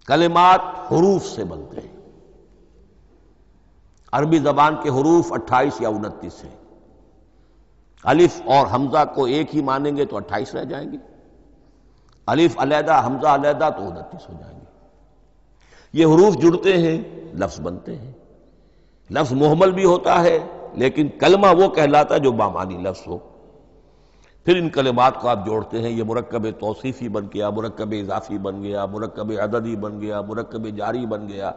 Speaker 1: کلمات حروف سے بنتے ہیں۔ عربی زبان کے حروف 28 یا 29 ہیں، الف اور حمزہ کو ایک ہی مانیں گے تو 28 رہ جائیں گے، الف علیحدہ حمزہ علیحدہ تو 29 ہو جائیں گے۔ یہ حروف جڑتے ہیں، لفظ بنتے ہیں۔ لفظ محمل بھی ہوتا ہے، لیکن کلمہ وہ کہلاتا ہے جو بامانی لفظ ہو۔ پھر ان کلمات کو آپ جوڑتے ہیں، یہ مرکب توصیفی بن گیا، مرکب اضافی بن گیا، مرکب عددی بن گیا، مرکب جاری بن گیا۔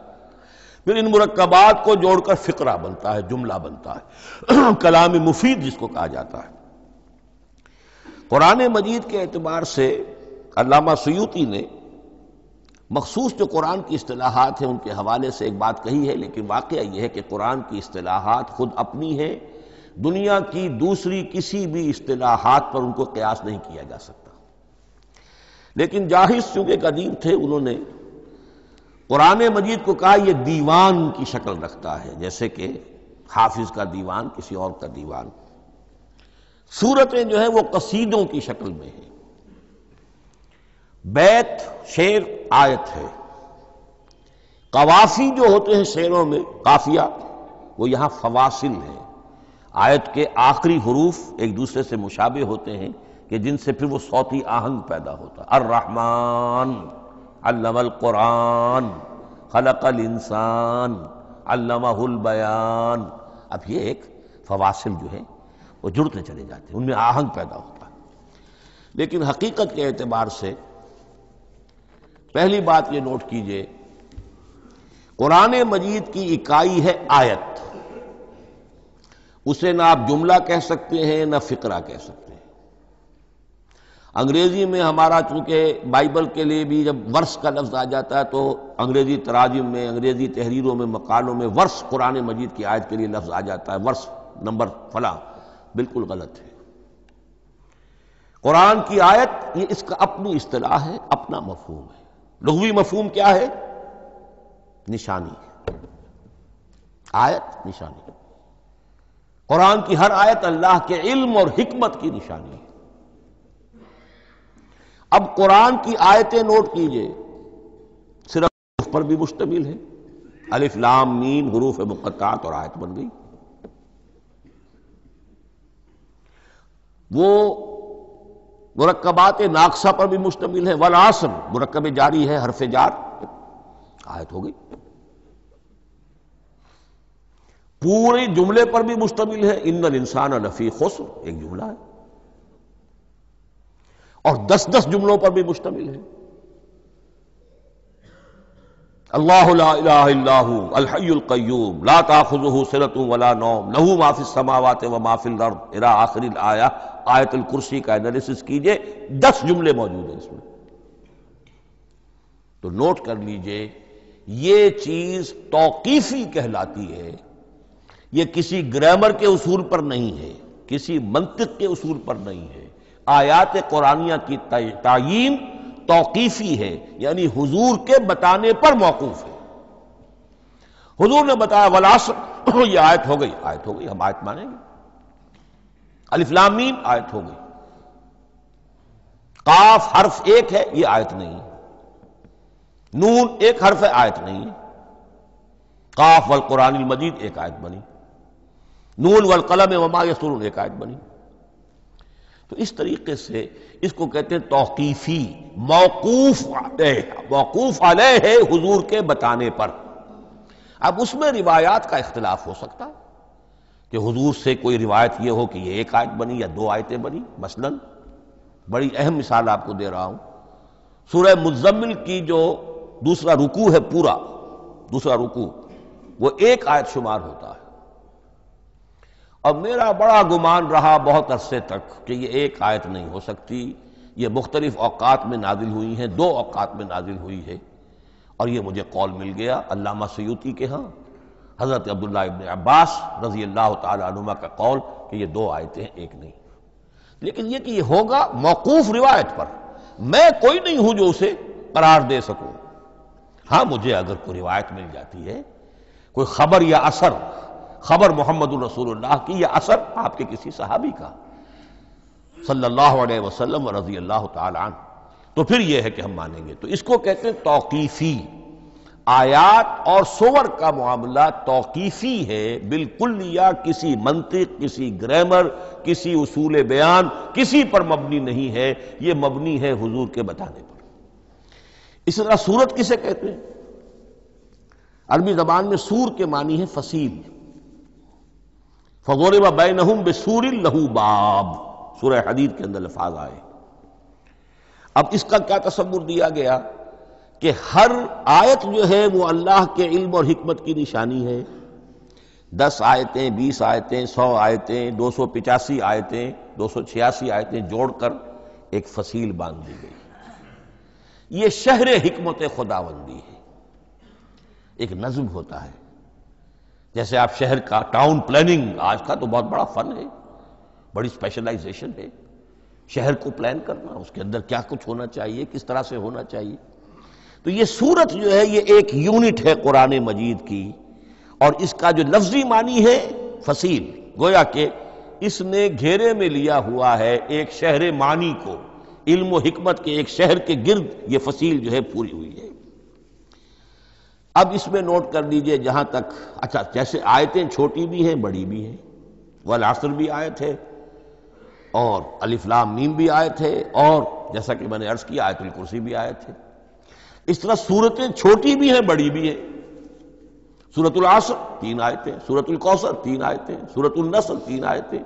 Speaker 1: پھر ان مرکبات کو جوڑ کر فقرہ بنتا ہے، جملہ بنتا ہے، کلام مفید جس کو کہا جاتا ہے۔ قرآن مجید کے اعتبار سے علامہ سیوطی نے مخصوص جو قرآن کی اصطلاحات ہیں ان کے حوالے سے ایک بات کہی ہے، لیکن واقعہ یہ ہے کہ قرآن کی اصطلاحات خود اپنی ہیں، دنیا کی دوسری کسی بھی اصطلاحات پر ان کو قیاس نہیں کیا جا سکتا۔ لیکن جاہز چونکہ قدیم تھے، انہوں نے قرآن مجید کو کہا یہ دیوان کی شکل رکھتا ہے، جیسے کہ حافظ کا دیوان، کسی اور کا دیوان۔ سورتیں جو ہیں وہ قصیدوں کی شکل میں ہیں، بیت شعر آیت ہے، قوافی جو ہوتے ہیں شعروں میں قافیہ وہ یہاں فواصل ہیں، آیت کے آخری حروف ایک دوسرے سے مشابہ ہوتے ہیں کہ جن سے پھر وہ صوتی آہنگ پیدا ہوتا ہے۔ الرحمن علم القرآن خلق الانسان علمہ البیان۔ اب یہ ایک فواصل جو ہے وہ جڑتے چلے جاتے ہیں، ان میں آہنگ پیدا ہوتا ہے۔ لیکن حقیقت کے اعتبار سے پہلی بات یہ نوٹ کیجئے، قرآن مجید کی اکائی ہے آیت، اسے نہ آپ جملہ کہہ سکتے ہیں نہ فقرہ کہہ سکتے ہیں۔ انگریزی میں ہمارا چونکہ بائبل کے لیے بھی جب ورس کا لفظ آ جاتا ہے تو انگریزی تراجم میں، انگریزی تحریروں میں، مقالوں میں ورس قرآن مجید کی آیت کے لیے لفظ آ جاتا ہے، ورس نمبر فلاں، بالکل غلط ہے۔ قرآن کی آیت یہ اس کا اپنی اصطلاح ہے، اپنا مفہوم ہے۔ لغوی مفہوم کیا ہے؟ نشانی۔ آیت نشانی، قرآن کی ہر آیت اللہ کے علم اور حکمت کی نشانی ہے۔ اب قرآن کی آیتیں نوٹ کیجئے، صرف حروف پر بھی مشتمل ہے، الف لام میم حروف مقطعات اور آیت بن گئی۔ وہ مرکبات ناقصہ پر بھی مشتمل ہے، والعصر مرکب جاری ہے، حرف جار، آیت ہو گئی۔ پورے جملے پر بھی مشتمل ہے، ان الانسان لفی خسر، ایک جملہ ہے، اور 10 جملوں پر بھی مشتمل ہے۔ اللہ لا الہ الا ھو الحی القیوم لا تاخذہ سنۃ ولا نوم لہ ما فی السماوات و ما فی الارض الی آخر الآیہ۔ آیت الکرسی کا انالیسس کیجئے، 10 جملے موجود ہیں اس میں۔ تو نوٹ کر لیجئے، یہ چیز توقیفی کہلاتی ہے، یہ کسی گرامر کے اصول پر نہیں ہے، کسی منطق کے اصول پر نہیں ہے۔ آیات قرآنیہ کی تعیین توقیفی ہے، یعنی حضور کے بتانے پر موقوف ہے۔ حضور نے بتایا والعصر، یہ آیت ہو گئی، آیت ہو گئی، ہم آیت مانیں گے۔ الف لام میم، آیت ہو گئی۔ قاف حرف ایک ہے، یہ آیت نہیں ہے۔ نون ایک حرف ہے، آیت نہیں ہے۔ قاف والقرآن المجید ایک آیت بنی، نون والقلم وما یسطرون ایک آیت بنی۔ تو اس طریقے سے اس کو کہتے ہیں توقیفی، موقوف علیہ ہے حضور کے بتانے پر۔ اب اس میں روایات کا اختلاف ہو سکتا ہے کہ حضور سے کوئی روایت یہ ہو کہ یہ ایک آیت بنی یا 2 آیتیں بنی۔ مثلا بڑی اہم مثال آپ کو دے رہا ہوں، سورہ مزمل کی جو دوسرا رکوع ہے، پورا دوسرا رکوع، وہ 1 آیت شمار ہوتا ہے۔ اور میرا بڑا گمان رہا بہت عرصے تک کہ یہ 1 آیت نہیں ہو سکتی، یہ مختلف اوقات میں نازل ہوئی ہیں، 2 اوقات میں نازل ہوئی ہے۔ اور یہ مجھے قول مل گیا علامہ سیوطی کے ہاں، حضرت عبداللہ ابن عباس رضی اللہ تعالی عنہما کا قول کہ یہ 2 آیتیں 1 نہیں۔ لیکن یہ کہ یہ ہوگا موقوف روایت پر، میں کوئی نہیں ہوں جو اسے قرار دے سکوں۔ ہاں مجھے اگر کوئی روایت مل جاتی ہے، کوئی خبر یا اثر، خبر محمد الرسول اللہ کی یا اثر آپ کے کسی صحابی کا صلی اللہ علیہ وسلم رضی اللہ تعالی عنہ، تو پھر یہ ہے کہ ہم مانیں گے۔ تو اس کو کہتے ہیں توقیفی۔ آیات اور سور کا معاملہ توقیفی ہے بالکلیہ، کسی منطق، کسی گرامر، کسی اصول بیان، کسی پر مبنی نہیں ہے، یہ مبنی ہے حضور کے بتانے پر۔ اس طرح سورت کسے کہتے ہیں؟ عربی زبان میں سور کے معنی ہے فصیل۔ فَضُرِبَ بَيْنَهُمْ بِسُورٍ لَهُ بَابٌ، سورہ حدید کے اندر الفاظ آئے۔ اب اس کا کیا تصور دیا گیا کہ ہر آیت جو ہے وہ اللہ کے علم اور حکمت کی نشانی ہے۔ 10 آیتیں، 20 آیتیں، 100 آیتیں، 285 آیتیں، 286 آیتیں جوڑ کر ایک فصیل باندھ دی گئی۔ یہ شہر حکمت خداوندی ہے۔ ایک نظم ہوتا ہے، جیسے آپ شہر کا ٹاؤن پلاننگ آج کا تو بہت بڑا فن ہے، بڑی اسپیشلائزیشن ہے، شہر کو پلان کرنا، اس کے اندر کیا کچھ ہونا چاہیے، کس طرح سے ہونا چاہیے۔ تو یہ سورت جو ہے یہ ایک یونٹ ہے قرآن مجید کی، اور اس کا جو لفظی معنی ہے فصیل، گویا کہ اس نے گھیرے میں لیا ہوا ہے ایک شہر معنی کو، علم و حکمت کے ایک شہر کے گرد یہ فصیل جو ہے پوری ہوئی ہے۔ اب اس میں نوٹ کر لیجئے جہاں تک، اچھا جیسے آیتیں چھوٹی بھی ہیں بڑی بھی ہیں، والعصر بھی آیت ہے اور الف لام میم بھی آیت ہے، اور جیسا کہ میں نے عرض کیا آیت الکرسی بھی آیت ہے۔ اس طرح سورتیں چھوٹی بھی ہیں بڑی بھی ہیں۔ سورۃ العصر 3 آیتیں، سورۃ الکوثر 3 آیتیں، سورۃ النصر 3 آیتیں،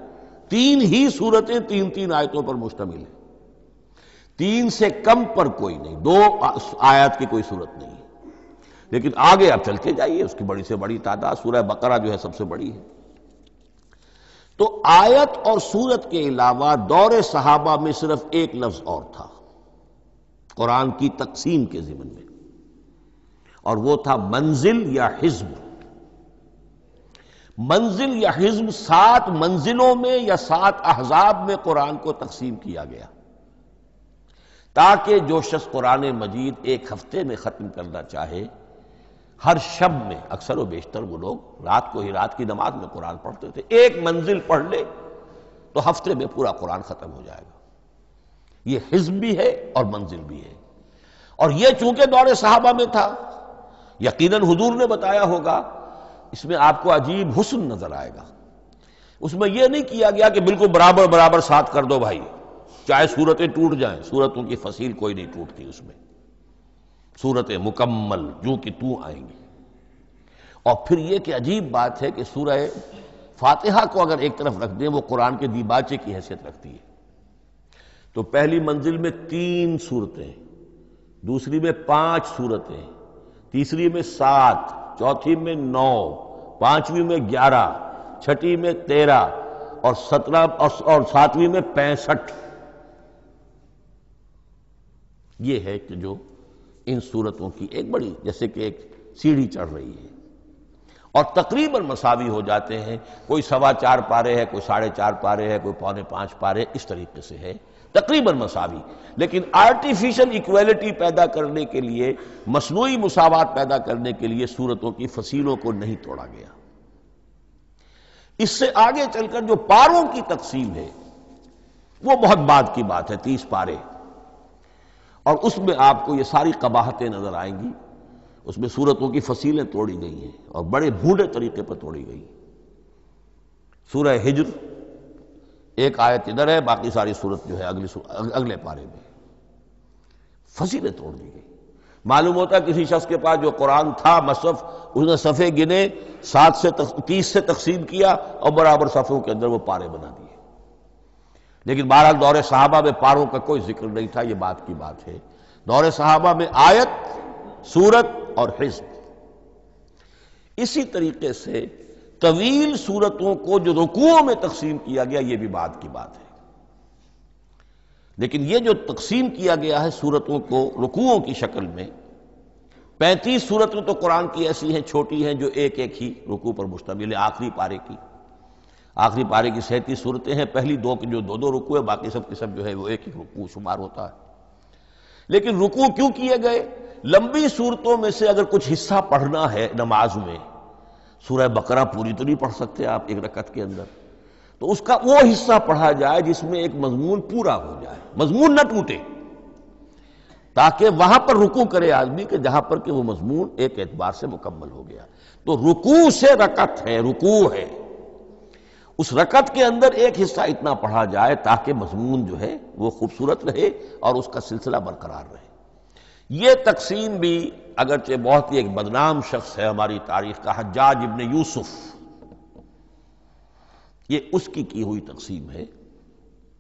Speaker 1: 3 ہی سورتیں 3 آیتوں پر مشتمل ہیں، 3 سے کم پر کوئی نہیں، 2 آیات کی کوئی صورت نہیں ہے۔ لیکن آگے آپ چلتے جائیے، اس کی بڑی سے بڑی تعداد سورہ بقرہ جو ہے سب سے بڑی ہے۔ تو آیت اور سورت کے علاوہ دور صحابہ میں صرف ایک لفظ اور تھا قرآن کی تقسیم کے ضمن میں، اور وہ تھا منزل یا حزب۔ منزل یا حزب 7 منزلوں میں یا 7 احزاب میں قرآن کو تقسیم کیا گیا، تاکہ جو شخص قرآن مجید ایک ہفتے میں ختم کرنا چاہے، ہر شب میں اکثر و بیشتر وہ لوگ رات کو ہی رات کی نماز میں قرآن پڑھتے تھے، ایک منزل پڑھ لے تو ہفتے میں پورا قرآن ختم ہو جائے گا۔ یہ حزب بھی ہے اور منزل بھی ہے، اور یہ چونکہ دور صحابہ میں تھا، یقیناً حضور نے بتایا ہوگا، اس میں آپ کو عجیب حسن نظر آئے گا۔ اس میں یہ نہیں کیا گیا کہ بالکل برابر برابر ساتھ کر دو بھائی، چاہے صورتیں ٹوٹ جائیں، صورتوں کی فصیل کوئی نہیں ٹوٹتی، اس میں صورتیں مکمل جو کہ تو آئیں گی۔ اور پھر یہ کہ عجیب بات ہے کہ سورہ فاتحہ کو اگر ایک طرف رکھ دیں، وہ قرآن کے دیباچے کی حیثیت رکھتی ہے، تو پہلی منزل میں 3 سورتیں، دوسری میں 5 سورتیں، تیسری میں 7، چوتھی میں 9، پانچویں میں 11، چھٹی میں 13 اور 17 اور 7ویں میں 65۔ یہ ہے کہ جو ان صورتوں کی ایک بڑی جیسے کہ ایک سیڑھی چڑھ رہی ہے، اور تقریباً مساوی ہو جاتے ہیں، کوئی 4.25 پارے ہے، کوئی 4.5 پارے ہے، کوئی 4.25 پارے، اس طریقے سے ہے تقریباً مساوی۔ لیکن آرٹیفیشل ایکویلٹی پیدا کرنے کے لیے، مصنوعی مساوات پیدا کرنے کے لیے صورتوں کی فصیلوں کو نہیں توڑا گیا۔ اس سے آگے چل کر جو پاروں کی تقسیم ہے وہ بہت بعد کی بات ہے، 30 پارے، اور اس میں آپ کو یہ ساری قباحتیں نظر آئیں گی۔ اس میں صورتوں کی فصیلیں توڑی گئی ہیں اور بڑے بھونڈے طریقے پر توڑی گئی۔ سورہ ہجر ایک آیت ادھر ہے، باقی ساری صورت جو ہے اگلے پارے میں فصیلیں توڑ دی گئی۔ معلوم ہوتا ہے کسی شخص کے پاس جو قرآن تھا مصحف، اس نے صفحے گنے، 7 سے 30 سے تقسیم کیا اور برابر صفحوں کے اندر وہ پارے بنا دیے۔ لیکن بہرحال دور صحابہ میں پاروں کا کوئی ذکر نہیں تھا، یہ بات کی بات ہے۔ دور صحابہ میں آیت، سورت اور حزب۔ اسی طریقے سے طویل سورتوں کو جو رکوعوں میں تقسیم کیا گیا، یہ بھی بات کی بات ہے۔ لیکن یہ جو تقسیم کیا گیا ہے سورتوں کو رکوعوں کی شکل میں، 35 سورتیں تو قرآن کی ایسی ہیں چھوٹی ہیں جو ایک ایک ہی رکوع پر مشتمل ہے۔ آخری پارے کی 37 صورتیں ہیں، پہلی 2 کی جو 2 رکوع ہے، باقی سب کے سب جو ہے وہ ایک ایک رکوع شمار ہوتا ہے۔ لیکن رکوع کیوں کیے گئے؟ لمبی صورتوں میں سے اگر کچھ حصہ پڑھنا ہے نماز میں، سورہ بقرہ پوری تو نہیں پڑھ سکتے آپ ایک رکعت کے اندر، تو اس کا وہ حصہ پڑھا جائے جس میں ایک مضمون پورا ہو جائے، مضمون نہ ٹوٹے، تاکہ وہاں پر رکوع کرے آدمی کہ جہاں پر کہ وہ مضمون ایک اعتبار سے مکمل ہو گیا۔ تو رکوع سے رکعت ہے، رکوع ہے، اس رکعت کے اندر ایک حصہ اتنا پڑھا جائے تاکہ مضمون جو ہے وہ خوبصورت رہے اور اس کا سلسلہ برقرار رہے۔ یہ تقسیم بھی اگرچہ بہت ہی ایک بدنام شخص ہے ہماری تاریخ کا، حجاج ابن یوسف، یہ اس کی ہوئی تقسیم ہے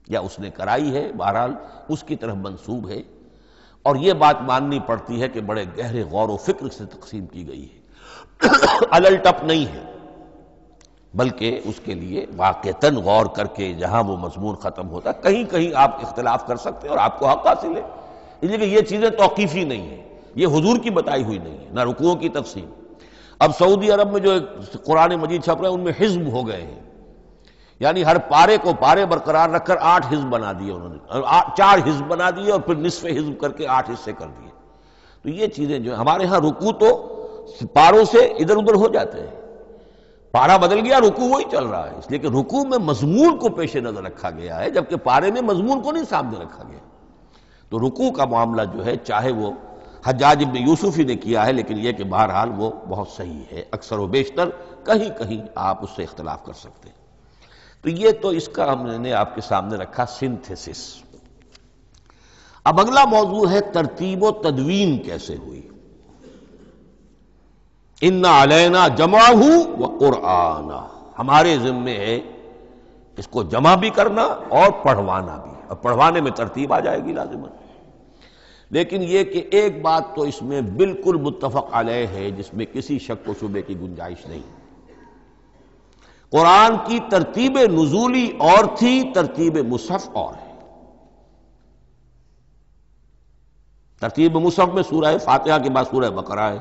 Speaker 1: یا اس نے کرائی ہے، بہرحال اس کی طرف منسوب ہے، اور یہ بات ماننی پڑتی ہے کہ بڑے گہرے غور و فکر سے تقسیم کی گئی ہے، الل ٹپ نہیں ہے، بلکہ اس کے لیے واقعتاً غور کر کے جہاں وہ مضمون ختم ہوتا ہے، کہیں کہیں آپ اختلاف کر سکتے ہیں اور آپ کو حق حاصل ہے، اس لیے کہ یہ چیزیں توقیفی نہیں ہیں، یہ حضور کی بتائی ہوئی نہیں ہے، نہ رکوعوں کی تقسیم۔ اب سعودی عرب میں جو قرآن مجید چھپ رہے ہیں ان میں حزب ہو گئے ہیں، یعنی ہر پارے کو پارے برقرار رکھ کر 8 حزب بنا دیے انہوں نے، 4 حزب بنا دیے اور پھر نصف حزب کر کے 8 حصے کر دیے۔ تو یہ چیزیں جو ہمارے ہاں رکوع تو پاروں سے ادھر ادھر ہو جاتے ہیں، پارا بدل گیا رکوع وہی چل رہا ہے، اس لیے کہ رکوع میں مضمون کو پیش نظر رکھا گیا ہے، جبکہ پارے میں مضمون کو نہیں سامنے رکھا گیا۔ تو رکوع کا معاملہ جو ہے چاہے وہ حجاج ابن یوسف ہی نے کیا ہے، لیکن یہ کہ بہرحال وہ بہت صحیح ہے، اکثر و بیشتر کہیں کہیں آپ اس سے اختلاف کر سکتے ہیں۔ تو یہ تو اس کا ہم نے آپ کے سامنے رکھا سنتھیسس۔ اب اگلا موضوع ہے ترتیب و تدوین کیسے ہوئی۔ ان علینا جمعہ و قرآنہ، ہمارے ذمے ہے اس کو جمع بھی کرنا اور پڑھوانا بھی، اور پڑھوانے میں ترتیب آ جائے گی لازماً۔ لیکن یہ کہ ایک بات تو اس میں بالکل متفق علیہ ہے، جس میں کسی شک و شبے کی گنجائش نہیں، قرآن کی ترتیب نزولی اور تھی، ترتیب مصحف اور ہے۔ ترتیب مصحف میں سورہ فاتحہ کے بعد سورہ بقرہ ہے،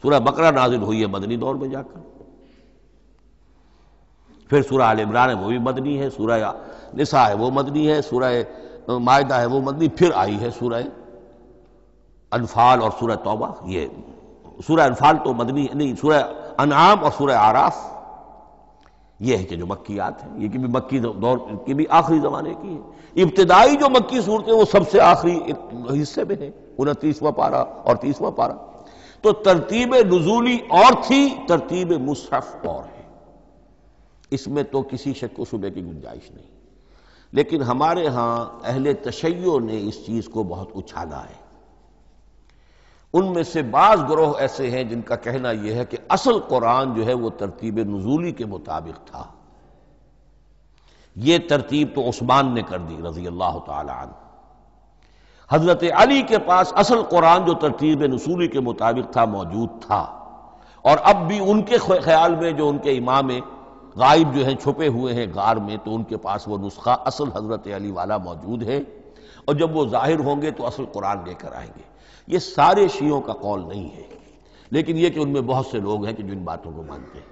Speaker 1: سورہ بقرہ نازل ہوئی ہے مدنی دور میں جا کر، پھر سورہ آل عمران ہے وہ بھی مدنی ہے، سورہ نساء ہے وہ مدنی ہے، سورہ مائدہ ہے وہ مدنی، پھر آئی ہے سورہ انفال اور سورہ توبہ۔ یہ سورہ انفال تو مدنی نہیں، سورہ انعام اور سورہ اعراف یہ ہے کہ جو مکیات ہیں، یہ کہ بھی مکی دور کی بھی آخری زمانے کی ہے۔ ابتدائی جو مکی صورتیں وہ سب سے آخری حصے میں ہیں، 29واں پارہ اور 30واں پارہ۔ تو ترتیب نزولی اور تھی، ترتیب مصحف اور ہے، اس میں تو کسی شک و شبے کی گنجائش نہیں۔ لیکن ہمارے ہاں اہل تشیع نے اس چیز کو بہت اچھالا ہے۔ ان میں سے بعض گروہ ایسے ہیں جن کا کہنا یہ ہے کہ اصل قرآن جو ہے وہ ترتیب نزولی کے مطابق تھا، یہ ترتیب تو عثمان نے کر دی رضی اللہ تعالی عنہ۔ حضرت علی کے پاس اصل قرآن جو ترتیب نزولی کے مطابق تھا موجود تھا، اور اب بھی ان کے خیال میں جو ان کے امام غائب جو ہیں چھپے ہوئے ہیں غار میں، تو ان کے پاس وہ نسخہ اصل حضرت علی والا موجود ہے، اور جب وہ ظاہر ہوں گے تو اصل قرآن لے کر آئیں گے۔ یہ سارے شیعوں کا قول نہیں ہے، لیکن یہ کہ ان میں بہت سے لوگ ہیں کہ جو ان باتوں کو مانتے ہیں۔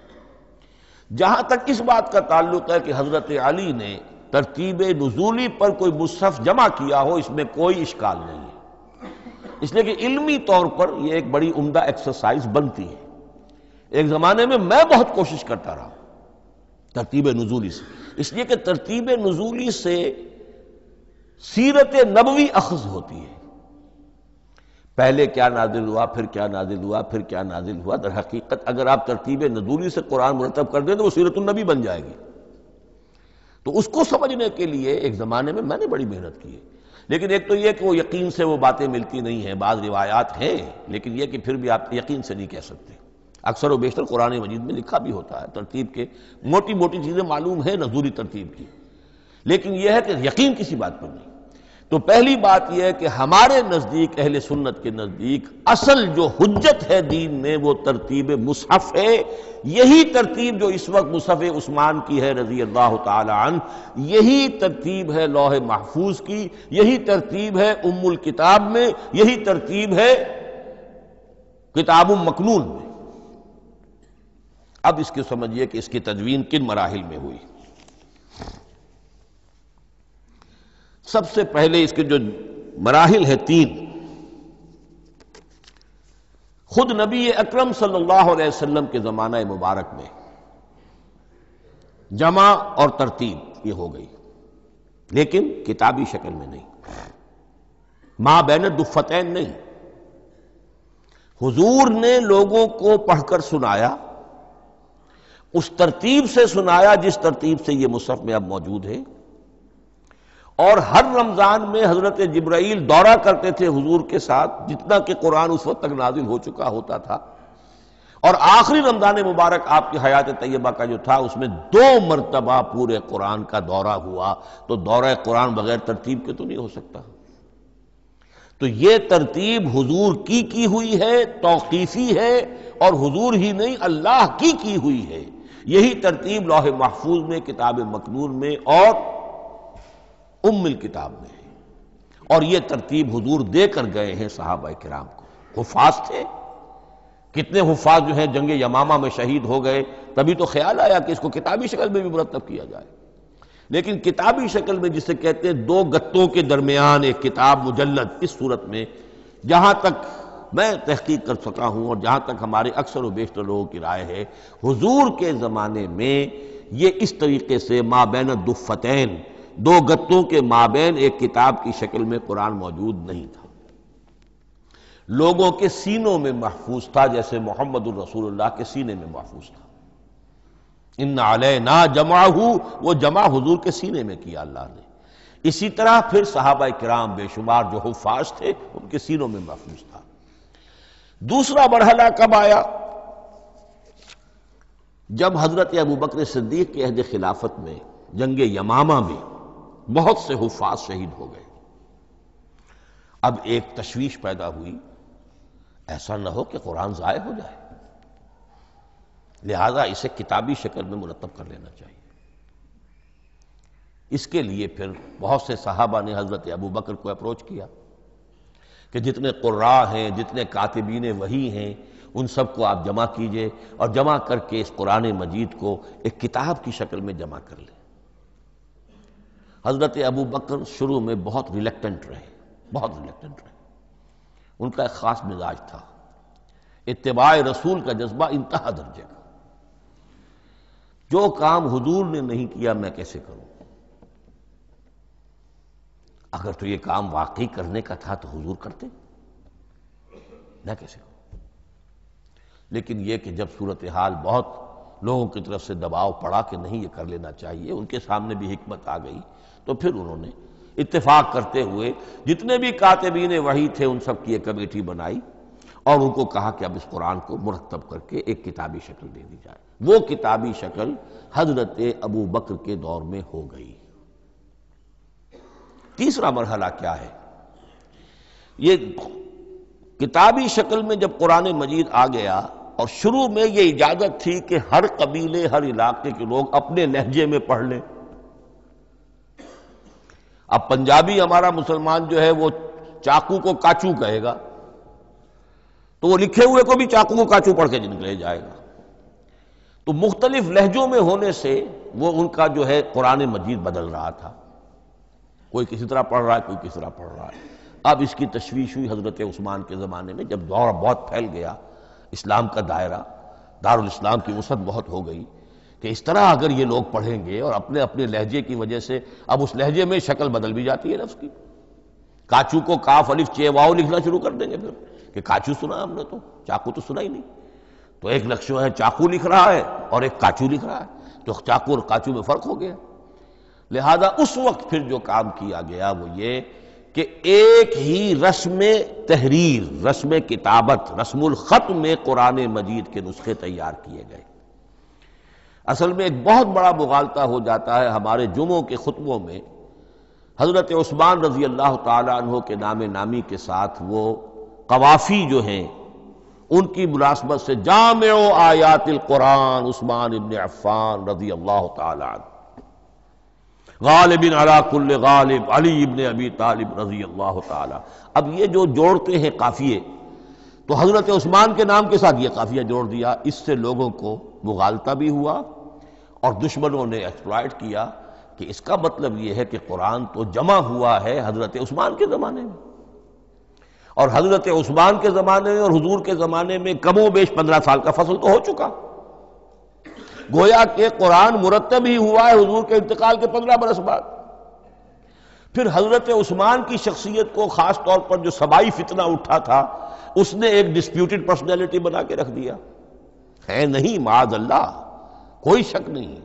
Speaker 1: جہاں تک اس بات کا تعلق ہے کہ حضرت علی نے ترتیب نزولی پر کوئی مصحف جمع کیا ہو، اس میں کوئی اشکال نہیں ہے، اس لیے کہ علمی طور پر یہ ایک بڑی عمدہ ایکسرسائز بنتی ہے۔ ایک زمانے میں میں بہت کوشش کرتا رہا ترتیب نزولی سے، اس لیے کہ ترتیب نزولی سے سیرت نبوی اخذ ہوتی ہے، پہلے کیا نازل ہوا، پھر کیا نازل ہوا، پھر کیا نازل ہوا۔ در حقیقت اگر آپ ترتیب نزولی سے قرآن مرتب کر دیں تو وہ سیرت النبی بن جائے گی۔ تو اس کو سمجھنے کے لیے ایک زمانے میں نے بڑی محنت کی ہے، لیکن ایک تو یہ کہ وہ یقین سے وہ باتیں ملتی نہیں ہیں، بعض روایات ہیں لیکن یہ کہ پھر بھی آپ یقین سے نہیں کہہ سکتے۔ اکثر و بیشتر قرآن مجید میں لکھا بھی ہوتا ہے، ترتیب کے موٹی موٹی چیزیں معلوم ہیں نزولی ترتیب کی، لیکن یہ ہے کہ یقین کسی بات پر نہیں۔ تو پہلی بات یہ ہے کہ ہمارے نزدیک، اہل سنت کے نزدیک، اصل جو حجت ہے دین میں وہ ترتیب مصحف ہے۔ یہی ترتیب جو اس وقت مصحف عثمان کی ہے رضی اللہ تعالی عنہ، یہی ترتیب ہے لوح محفوظ کی، یہی ترتیب ہے ام الکتاب میں، یہی ترتیب ہے کتاب مکنون میں۔ اب اس کے سمجھیے کہ اس کی تدوین کن مراحل میں ہوئی۔ سب سے پہلے اس کے جو مراحل ہے 3، خود نبی اکرم صلی اللہ علیہ وسلم کے زمانہ مبارک میں جمع اور ترتیب یہ ہو گئی، لیکن کتابی شکل میں نہیں، ما بین الدفتین نہیں۔ حضور نے لوگوں کو پڑھ کر سنایا، اس ترتیب سے سنایا جس ترتیب سے یہ مصحف میں اب موجود ہے، اور ہر رمضان میں حضرت جبرائیل دورہ کرتے تھے حضور کے ساتھ، جتنا کہ قرآن اس وقت تک نازل ہو چکا ہوتا تھا، اور آخری رمضان مبارک آپ کی حیات طیبہ کا جو تھا اس میں 2 مرتبہ پورے قرآن کا دورہ ہوا۔ تو دورہ قرآن بغیر ترتیب کے تو نہیں ہو سکتا۔ تو یہ ترتیب حضور کی ہوئی ہے، توقیفی ہے، اور حضور ہی نہیں اللہ کی ہوئی ہے۔ یہی ترتیب لوح محفوظ میں، کتاب مکنون میں اور ام الکتاب میں ہے، اور یہ ترتیب حضور دے کر گئے ہیں صحابہ کرام کو۔ حفاظ تھے، کتنے حفاظ جو ہیں جنگ یمامہ میں شہید ہو گئے، تبھی تو خیال آیا کہ اس کو کتابی شکل میں بھی مرتب کیا جائے۔ لیکن کتابی شکل میں جسے کہتے ہیں 2 گتوں کے درمیان ایک کتاب مجلد، اس صورت میں جہاں تک میں تحقیق کر سکا ہوں اور جہاں تک ہمارے اکثر و بیشتر لوگوں کی رائے ہے، حضور کے زمانے میں یہ اس طریقے سے ما بین الدفتین، 2 گتوں کے مابین ایک کتاب کی شکل میں قرآن موجود نہیں تھا۔ لوگوں کے سینوں میں محفوظ تھا، جیسے محمد الرسول اللہ کے سینے میں محفوظ تھا۔ ان علینا جمعہ، وہ جمع حضور کے سینے میں کیا اللہ نے۔ اسی طرح پھر صحابہ کرام بے شمار جو حفاظ تھے ان کے سینوں میں محفوظ تھا۔ دوسرا مرحلہ کب آیا؟ جب حضرت ابوبکر صدیق کے عہد خلافت میں جنگ یمامہ میں بہت سے حفاظ شہید ہو گئے۔ اب ایک تشویش پیدا ہوئی، ایسا نہ ہو کہ قرآن ضائع ہو جائے، لہذا اسے کتابی شکل میں مرتب کر لینا چاہیے۔ اس کے لیے پھر بہت سے صحابہ نے حضرت ابوبکر کو اپروچ کیا کہ جتنے قراء ہیں، جتنے کاتبین وحی ہیں، ان سب کو آپ جمع کیجئے اور جمع کر کے اس قرآن مجید کو ایک کتاب کی شکل میں جمع کر لیں۔ حضرت ابوبکر شروع میں بہت ریلیکٹنٹ رہے، بہت ریلیکٹنٹ رہے۔ ان کا ایک خاص مزاج تھا، اتباع رسول کا جذبہ انتہا درجے کا۔ جو کام حضور نے نہیں کیا میں کیسے کروں؟ اگر تو یہ کام واقعی کرنے کا تھا تو حضور کرتے، میں کیسے کروں؟ لیکن یہ کہ جب صورتحال بہت لوگوں کی طرف سے دباؤ پڑا کہ نہیں یہ کر لینا چاہیے، ان کے سامنے بھی حکمت آ گئی، تو پھر انہوں نے اتفاق کرتے ہوئے جتنے بھی کاتبین وحی تھے ان سب کی ایک کمیٹی بنائی اور ان کو کہا کہ اب اس قرآن کو مرتب کر کے ایک کتابی شکل دے دی جائے۔ وہ کتابی شکل حضرت ابوبکر کے دور میں ہو گئی۔ تیسرا مرحلہ کیا ہے؟ یہ کتابی شکل میں جب قرآن مجید آ گیا اور شروع میں یہ اجازت تھی کہ ہر قبیلے، ہر علاقے کے لوگ اپنے لہجے میں پڑھ لیں۔ اب پنجابی ہمارا مسلمان جو ہے وہ چاقو کو کاچو کہے گا تو وہ لکھے ہوئے کو بھی چاقو کو کاچو پڑھ کے نکلے جائے گا۔ تو مختلف لہجوں میں ہونے سے وہ ان کا جو ہے قرآن مجید بدل رہا تھا، کوئی کسی طرح پڑھ رہا ہے، کوئی کسی طرح پڑھ رہا ہے۔ اب اس کی تشویش ہوئی حضرت عثمان کے زمانے میں، جب دور بہت پھیل گیا، اسلام کا دائرہ، دارالاسلام کی وسعت بہت ہو گئی کہ اس طرح اگر یہ لوگ پڑھیں گے اور اپنے اپنے لہجے کی وجہ سے اب اس لہجے میں شکل بدل بھی جاتی ہے لفظ کی۔ کاچو کو کاف الف چے واو لکھنا شروع کر دیں گے پھر کہ کاچو سنا ہم نے، تو چاقو تو سنا ہی نہیں۔ تو ایک لفظ ہے چاقو لکھ رہا ہے اور ایک کاچو لکھ رہا ہے، تو چاقو اور کاچو میں فرق ہو گیا۔ لہذا اس وقت پھر جو کام کیا گیا وہ یہ کہ ایک ہی رسم تحریر، رسم کتابت، رسم الخط میں قرآن مجید کے نسخے تیار کیے گئے۔ اصل میں ایک بہت بڑا مغالطہ ہو جاتا ہے ہمارے جمعوں کے خطبوں میں، حضرت عثمان رضی اللہ تعالی عنہ کے نام نامی کے ساتھ وہ قوافی جو ہیں ان کی مناسبت سے جامع آیات القرآن عثمان ابن عفان رضی اللہ تعالی عنہ، غالب علی کل غالب علی ابن ابی طالب رضی اللہ تعالی۔ اب یہ جو جوڑتے ہیں قافیے، تو حضرت عثمان کے نام کے ساتھ یہ قافیہ جوڑ دیا، اس سے لوگوں کو مغالطہ بھی ہوا اور دشمنوں نے ایکسپلائٹ کیا کہ اس کا مطلب یہ ہے کہ قرآن تو جمع ہوا ہے حضرت عثمان کے زمانے میں، اور حضرت عثمان کے زمانے میں اور حضور کے زمانے میں کم و بیش 15 سال کا فصل تو ہو چکا، گویا کہ قرآن مرتب ہی ہوا ہے حضور کے انتقال کے 15 برس بعد۔ پھر حضرت عثمان کی شخصیت کو خاص طور پر جو سبائی فتنہ اٹھا تھا اس نے ایک ڈسپیوٹڈ پرسنالٹی بنا کے رکھ دیا ہے، نہیں معاذ اللہ، کوئی شک نہیں،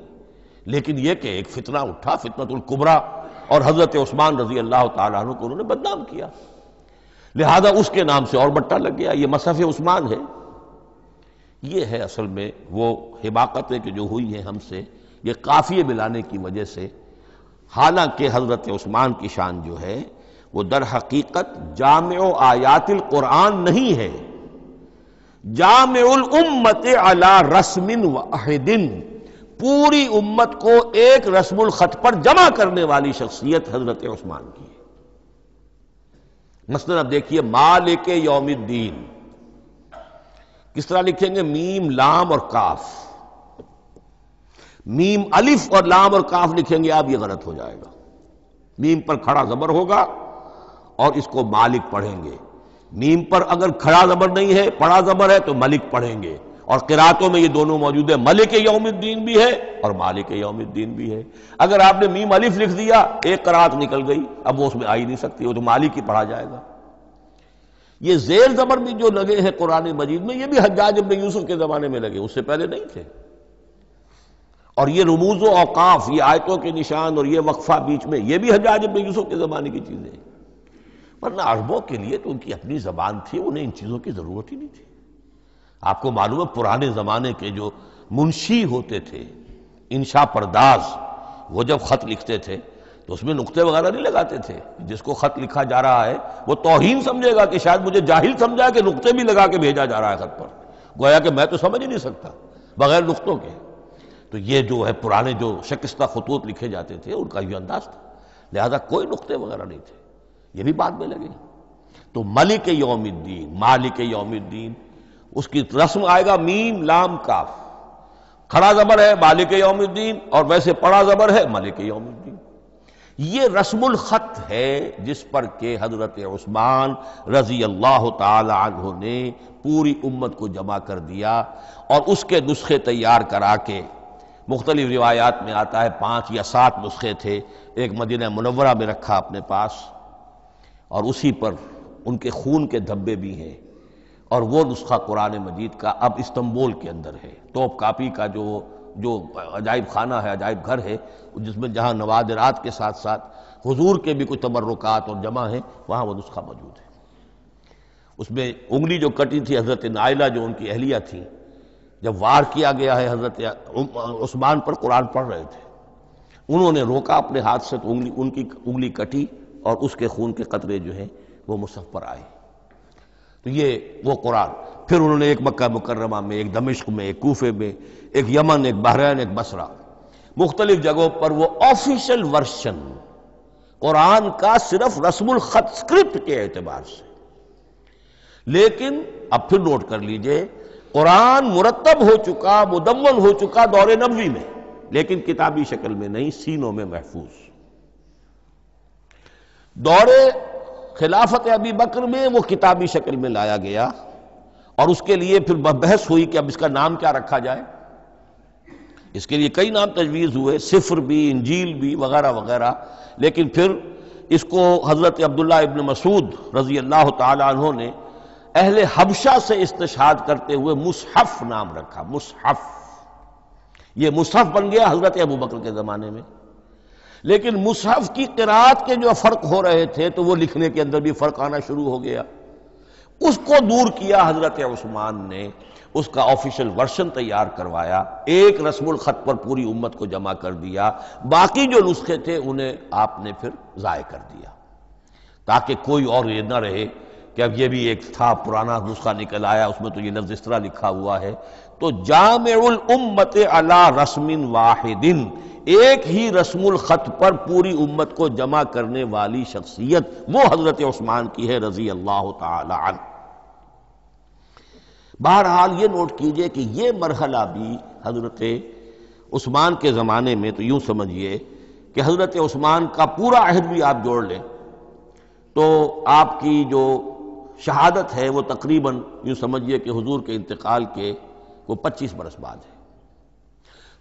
Speaker 1: لیکن یہ کہ ایک فتنہ اٹھا، فتنۃ الکبریٰ، اور حضرت عثمان رضی اللہ تعالیٰ عنہ کو انہوں نے بدنام کیا، لہذا اس کے نام سے اور بٹا لگ گیا، یہ مصحف عثمان ہے۔ یہ ہے اصل میں وہ حماقتیں کہ جو ہوئی ہیں ہم سے، یہ قافیے ملانے کی وجہ سے، حالانکہ حضرت عثمان کی شان جو ہے وہ در حقیقت جامع آیات القرآن نہیں ہے، جامع الامت علی رسم واحد، پوری امت کو ایک رسم الخط پر جمع کرنے والی شخصیت حضرت عثمان کی ہے۔ مثلا اب دیکھیے مالک یوم الدین کس طرح لکھیں گے؟ میم لام اور کاف، میم الف اور لام اور کاف لکھیں گے آپ، یہ غلط ہو جائے گا۔ میم پر کھڑا زبر ہوگا اور اس کو مالک پڑھیں گے، میم پر اگر کھڑا زبر نہیں ہے پڑھا زبر ہے تو ملک پڑھیں گے، اور قراتوں میں یہ دونوں موجود ہے، ملک یوم الدین بھی ہے اور مالک یوم الدین بھی ہے۔ اگر آپ نے میم الف لکھ دیا ایک قرات نکل گئی، اب وہ اس میں آ ہی نہیں سکتی، وہ تو مالک ہی پڑھا جائے گا۔ یہ زیر زبر بھی جو لگے ہیں قرآن مجید میں، یہ بھی حجاج ابن یوسف کے زمانے میں لگے، اس سے پہلے نہیں تھے۔ اور یہ رموز و اوقاف، یہ آیتوں کے نشان اور یہ وقفہ بیچ میں، یہ بھی حجاج ابن یوسف کے زمانے کی چیزیں ہیں۔ ورنہ عربوں کے لیے تو ان کی اپنی زبان تھی، انہیں ان چیزوں کی ضرورت ہی نہیں تھی۔ آپ کو معلوم ہے پرانے زمانے کے جو منشی ہوتے تھے، انشاء پرداز، وہ جب خط لکھتے تھے تو اس میں نقطے وغیرہ نہیں لگاتے تھے۔ جس کو خط لکھا جا رہا ہے وہ توہین سمجھے گا کہ شاید مجھے جاہل سمجھا کہ نقطے بھی لگا کے بھیجا جا رہا ہے خط پر، گویا کہ میں تو سمجھ ہی نہیں سکتا بغیر نقطوں کے۔ تو یہ جو ہے پرانے جو شکستہ خطوط لکھے جاتے تھے ان کا یہ انداز تھا، لہذا کوئی نقطے وغیرہ نہیں تھے، یہ بھی بعد میں لگے۔ تو ملک یوم الدین، مالک یوم الدین، اس کی رسم آئے گا میم لام کاف، کھڑا زبر ہے مالک یوم الدین اور ویسے پڑا زبر ہے ملک یوم الدین۔ یہ رسم الخط ہے جس پر کہ حضرت عثمان رضی اللہ تعالی عنہ نے پوری امت کو جمع کر دیا، اور اس کے نسخے تیار کرا کے، مختلف روایات میں آتا ہے 5 یا 7 نسخے تھے، ایک مدینہ منورہ میں رکھا اپنے پاس، اور اسی پر ان کے خون کے دھبے بھی ہیں، اور وہ نسخہ قرآن مجید کا اب استنبول کے اندر ہے، ٹاپ کاپی کا جو عجائب خانہ ہے، عجائب گھر ہے، جس میں جہاں نوادرات کے ساتھ ساتھ حضور کے بھی کچھ تبرکات اور جمع ہیں، وہاں وہ نسخہ موجود ہے۔ اس میں انگلی جو کٹی تھی حضرت نائلہ جو ان کی اہلیہ تھیں، جب وار کیا گیا ہے حضرت عثمان پر، قرآن پڑھ رہے تھے، انہوں نے روکا اپنے ہاتھ سے تو ان کی انگلی کٹی اور اس کے خون کے قطرے جو ہیں وہ مصحف پر آئے۔ تو یہ وہ قرآن، پھر انہوں نے ایک مکہ مکرمہ میں، ایک دمشق میں، ایک کوفے میں، ایک یمن، ایک بحرین، ایک بصرہ، مختلف جگہوں پر وہ آفیشل ورشن قرآن کا صرف رسم الخط اسکرپٹ کے اعتبار سے۔ لیکن اب پھر نوٹ کر لیجئے، قرآن مرتب ہو چکا، مدون ہو چکا دور نبوی میں، لیکن کتابی شکل میں نہیں، سینوں میں محفوظ۔ دور خلافت ابی بکر میں وہ کتابی شکل میں لایا گیا، اور اس کے لیے پھر بحث ہوئی کہ اب اس کا نام کیا رکھا جائے۔ اس کے لیے کئی نام تجویز ہوئے، سفر بھی، انجیل بھی، وغیرہ وغیرہ، لیکن پھر اس کو حضرت عبداللہ ابن مسعود رضی اللہ تعالی عنہ نے اہل حبشہ سے استشہاد کرتے ہوئے مصحف نام رکھا، مصحف۔ یہ مصحف بن گیا حضرت ابو بکر کے زمانے میں، لیکن مصحف کی قرأت کے جو فرق ہو رہے تھے تو وہ لکھنے کے اندر بھی فرق آنا شروع ہو گیا۔ اس کو دور کیا حضرت عثمان نے، اس کا آفیشل ورشن تیار کروایا، ایک رسم الخط پر پوری امت کو جمع کر دیا، باقی جو نسخے تھے انہیں آپ نے پھر ضائع کر دیا، تاکہ کوئی اور یہ نہ رہے کہ اب یہ بھی ایک تھا پرانا نسخہ نکل آیا، اس میں تو یہ لفظ اس طرح لکھا ہوا ہے۔ تو جامع الامت علی رسم واحد، ایک ہی رسم الخط پر پوری امت کو جمع کرنے والی شخصیت وہ حضرت عثمان کی ہے رضی اللہ تعالی عنہ۔ بہرحال یہ نوٹ کیجئے کہ یہ مرحلہ بھی حضرت عثمان کے زمانے میں، تو یوں سمجھیے کہ حضرت عثمان کا پورا عہد بھی آپ جوڑ لیں تو آپ کی جو شہادت ہے وہ تقریباً یوں سمجھیے کہ حضور کے انتقال کے وہ 25 برس بعد ہے،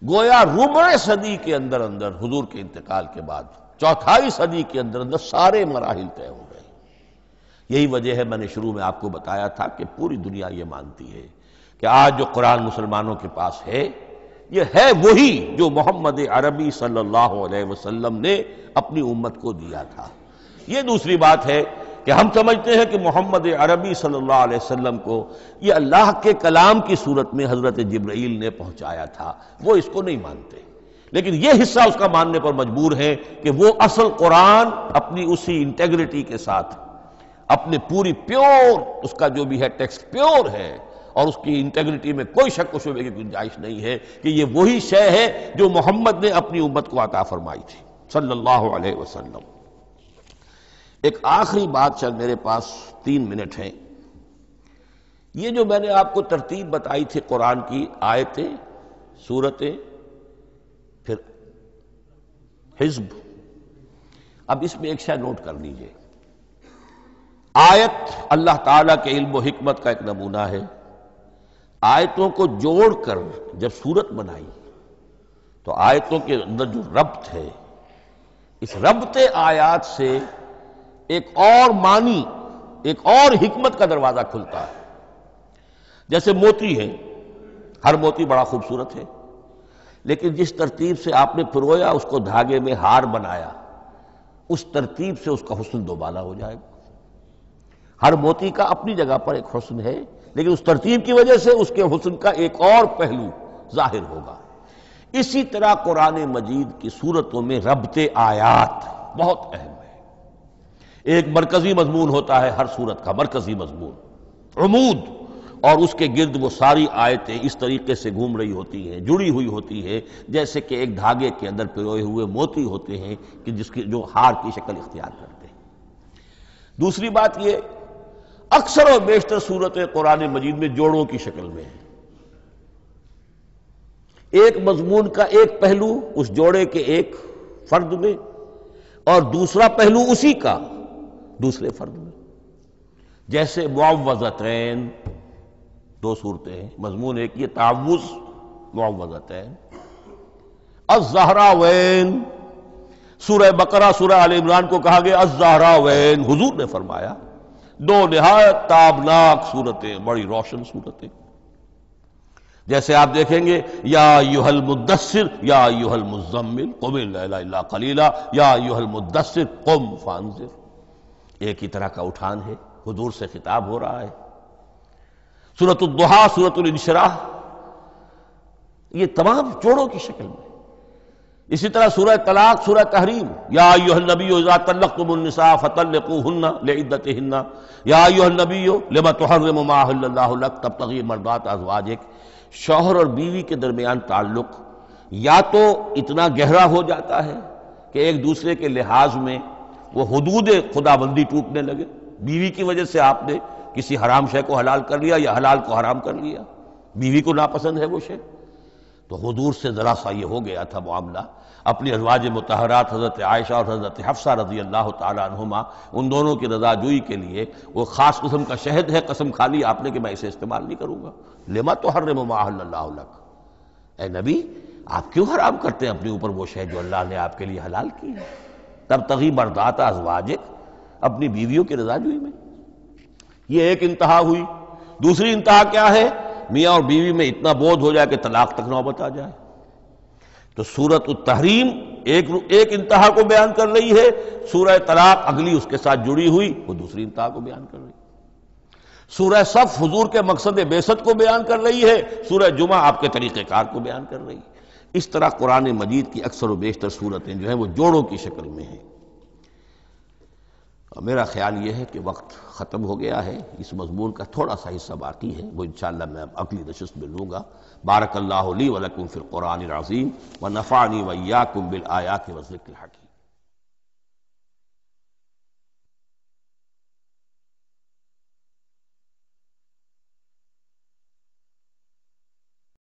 Speaker 1: گویا ربع صدی کے اندر اندر حضور کے انتقال کے بعد، چوتھائی صدی کے اندر اندر سارے مراحل طے ہو گئے۔ یہی وجہ ہے میں نے شروع میں آپ کو بتایا تھا کہ پوری دنیا یہ مانتی ہے کہ آج جو قرآن مسلمانوں کے پاس ہے یہ ہے وہی جو محمد عربی صلی اللہ علیہ وسلم نے اپنی امت کو دیا تھا۔ یہ دوسری بات ہے کہ ہم سمجھتے ہیں کہ محمد عربی صلی اللہ علیہ وسلم کو یہ اللہ کے کلام کی صورت میں حضرت جبرائیل نے پہنچایا تھا، وہ اس کو نہیں مانتے، لیکن یہ حصہ اس کا ماننے پر مجبور ہے کہ وہ اصل قرآن اپنی اسی انٹیگریٹی کے ساتھ، اپنے پوری پیور، اس کا جو بھی ہے ٹیکسٹ پیور ہے، اور اس کی انٹیگریٹی میں کوئی شک و شبہ کی گنجائش نہیں ہے کہ یہ وہی شے ہے جو محمد نے اپنی امت کو عطا فرمائی تھی صلی اللہ علیہ وسلم۔ ایک آخری بات، چل میرے پاس 3 منٹ ہیں، یہ جو میں نے آپ کو ترتیب بتائی تھی قرآن کی، آیتیں، سورتیں، پھر حزب، اب اس میں ایک شے نوٹ کر لیجئے۔ آیت اللہ تعالیٰ کے علم و حکمت کا ایک نمونہ ہے، آیتوں کو جوڑ کر جب سورت بنائی تو آیتوں کے اندر جو ربط ہے، اس ربط آیات سے ایک اور معنی ایک اور حکمت کا دروازہ کھلتا ہے۔ جیسے موتی ہے، ہر موتی بڑا خوبصورت ہے، لیکن جس ترتیب سے آپ نے پرویا، اس کو دھاگے میں ہار بنایا، اس ترتیب سے اس کا حسن دوبالا ہو جائے گا۔ ہر موتی کا اپنی جگہ پر ایک حسن ہے، لیکن اس ترتیب کی وجہ سے اس کے حسن کا ایک اور پہلو ظاہر ہوگا۔ اسی طرح قرآن مجید کی صورتوں میں ربط آیات بہت اہم ہے۔ ایک مرکزی مضمون ہوتا ہے ہر صورت کا، مرکزی مضمون، عمود، اور اس کے گرد وہ ساری آیتیں اس طریقے سے گھوم رہی ہوتی ہیں، جڑی ہوئی ہوتی ہے، جیسے کہ ایک دھاگے کے اندر پروئے ہوئے موتی ہوتے ہیں کہ جس کی جو ہار کی شکل اختیار کرتے ہیں۔ دوسری بات یہ، اکثر اور بیشتر صورتیں قرآن مجید میں جوڑوں کی شکل میں ہیں۔ ایک مضمون کا ایک پہلو اس جوڑے کے ایک فرد میں، اور دوسرا پہلو اسی کا دوسرے فرد میں۔ جیسے معوذتین، دو صورتیں ہیں، مضمون ایک یہ تعوذ، معوذتین۔ الزہراوین، سورہ بقرہ سورہ آل عمران کو کہا گیا الزہراوین، حضور نے فرمایا دو نہایت تابناک صورتیں، بڑی روشن صورتیں۔ جیسے آپ دیکھیں گے یا ایھا المدثر یا ایھا المزمل قم اللیل الا قلیلا یا ایھا المدثر قم فانذر، ایک ہی طرح کا اٹھان ہے، حضور سے خطاب ہو رہا ہے۔ سورۃ الضحیٰ، سورۃ الانشراح، یہ تمام جوڑوں کی شکل میں۔ اسی طرح سورہ طلاق، سورہ تحریم، یا ایھا النبی اذا طلقتم النساء فطلقوہن لعدتہن یا ایھا النبی لم تحرم ما احل اللہ لک تبتغی مرضات ازواجک۔ شوہر اور بیوی کے درمیان تعلق یا تو اتنا گہرا ہو جاتا ہے کہ ایک دوسرے کے لحاظ میں وہ حدود خدا بندی ٹوٹنے لگے، بیوی کی وجہ سے آپ نے کسی حرام شے کو حلال کر لیا یا حلال کو حرام کر لیا، بیوی کو ناپسند ہے وہ شے، تو حضور سے ذرا سا یہ ہو گیا تھا معاملہ۔ اپنی ازواج مطہرات حضرت عائشہ اور حضرت حفصہ رضی اللہ تعالی عنہما، ان دونوں کی رضا جوئی کے لیے وہ خاص قسم کا شہد ہے، قسم کھا لی آپ نے کہ میں اسے استعمال نہیں کروں گا۔ لما تحرم ما احل اللہ لک، اے نبی آپ کیوں حرام کرتے ہیں اپنے اوپر وہ شے جو اللہ نے آپ کے لیے حلال کی ہے؟ تبتغی مرضات ازواجک، اپنی بیویوں کی رضا جوئی میں۔ یہ ایک انتہا ہوئی۔ دوسری انتہا کیا ہے؟ میاں اور بیوی میں اتنا بودھ ہو جائے کہ طلاق تک نوبت آ جائے۔ تو سورۃ التحریم ایک انتہا کو بیان کر رہی ہے، سورہ طلاق اگلی اس کے ساتھ جڑی ہوئی وہ دوسری انتہا کو بیان کر رہی ہے۔ سورہ صف حضور کے مقصد بعثت کو بیان کر رہی ہے، سورہ جمعہ آپ کے طریقہ کار کو بیان کر رہی ہے۔ اس طرح قرآن مجید کی اکثر و بیشتر صورتیں جو ہیں وہ جوڑوں کی شکل میں ہیں۔ میرا خیال یہ ہے کہ وقت ختم ہو گیا ہے، اس مضمون کا تھوڑا سا حصہ باقی ہے، وہ انشاءاللہ میں اگلی نشست میں لوں گا۔ بارک اللہ لی ولکم فی القرآن العظیم ونفعنی وإیاکم بالآیات والذکر الحکیم۔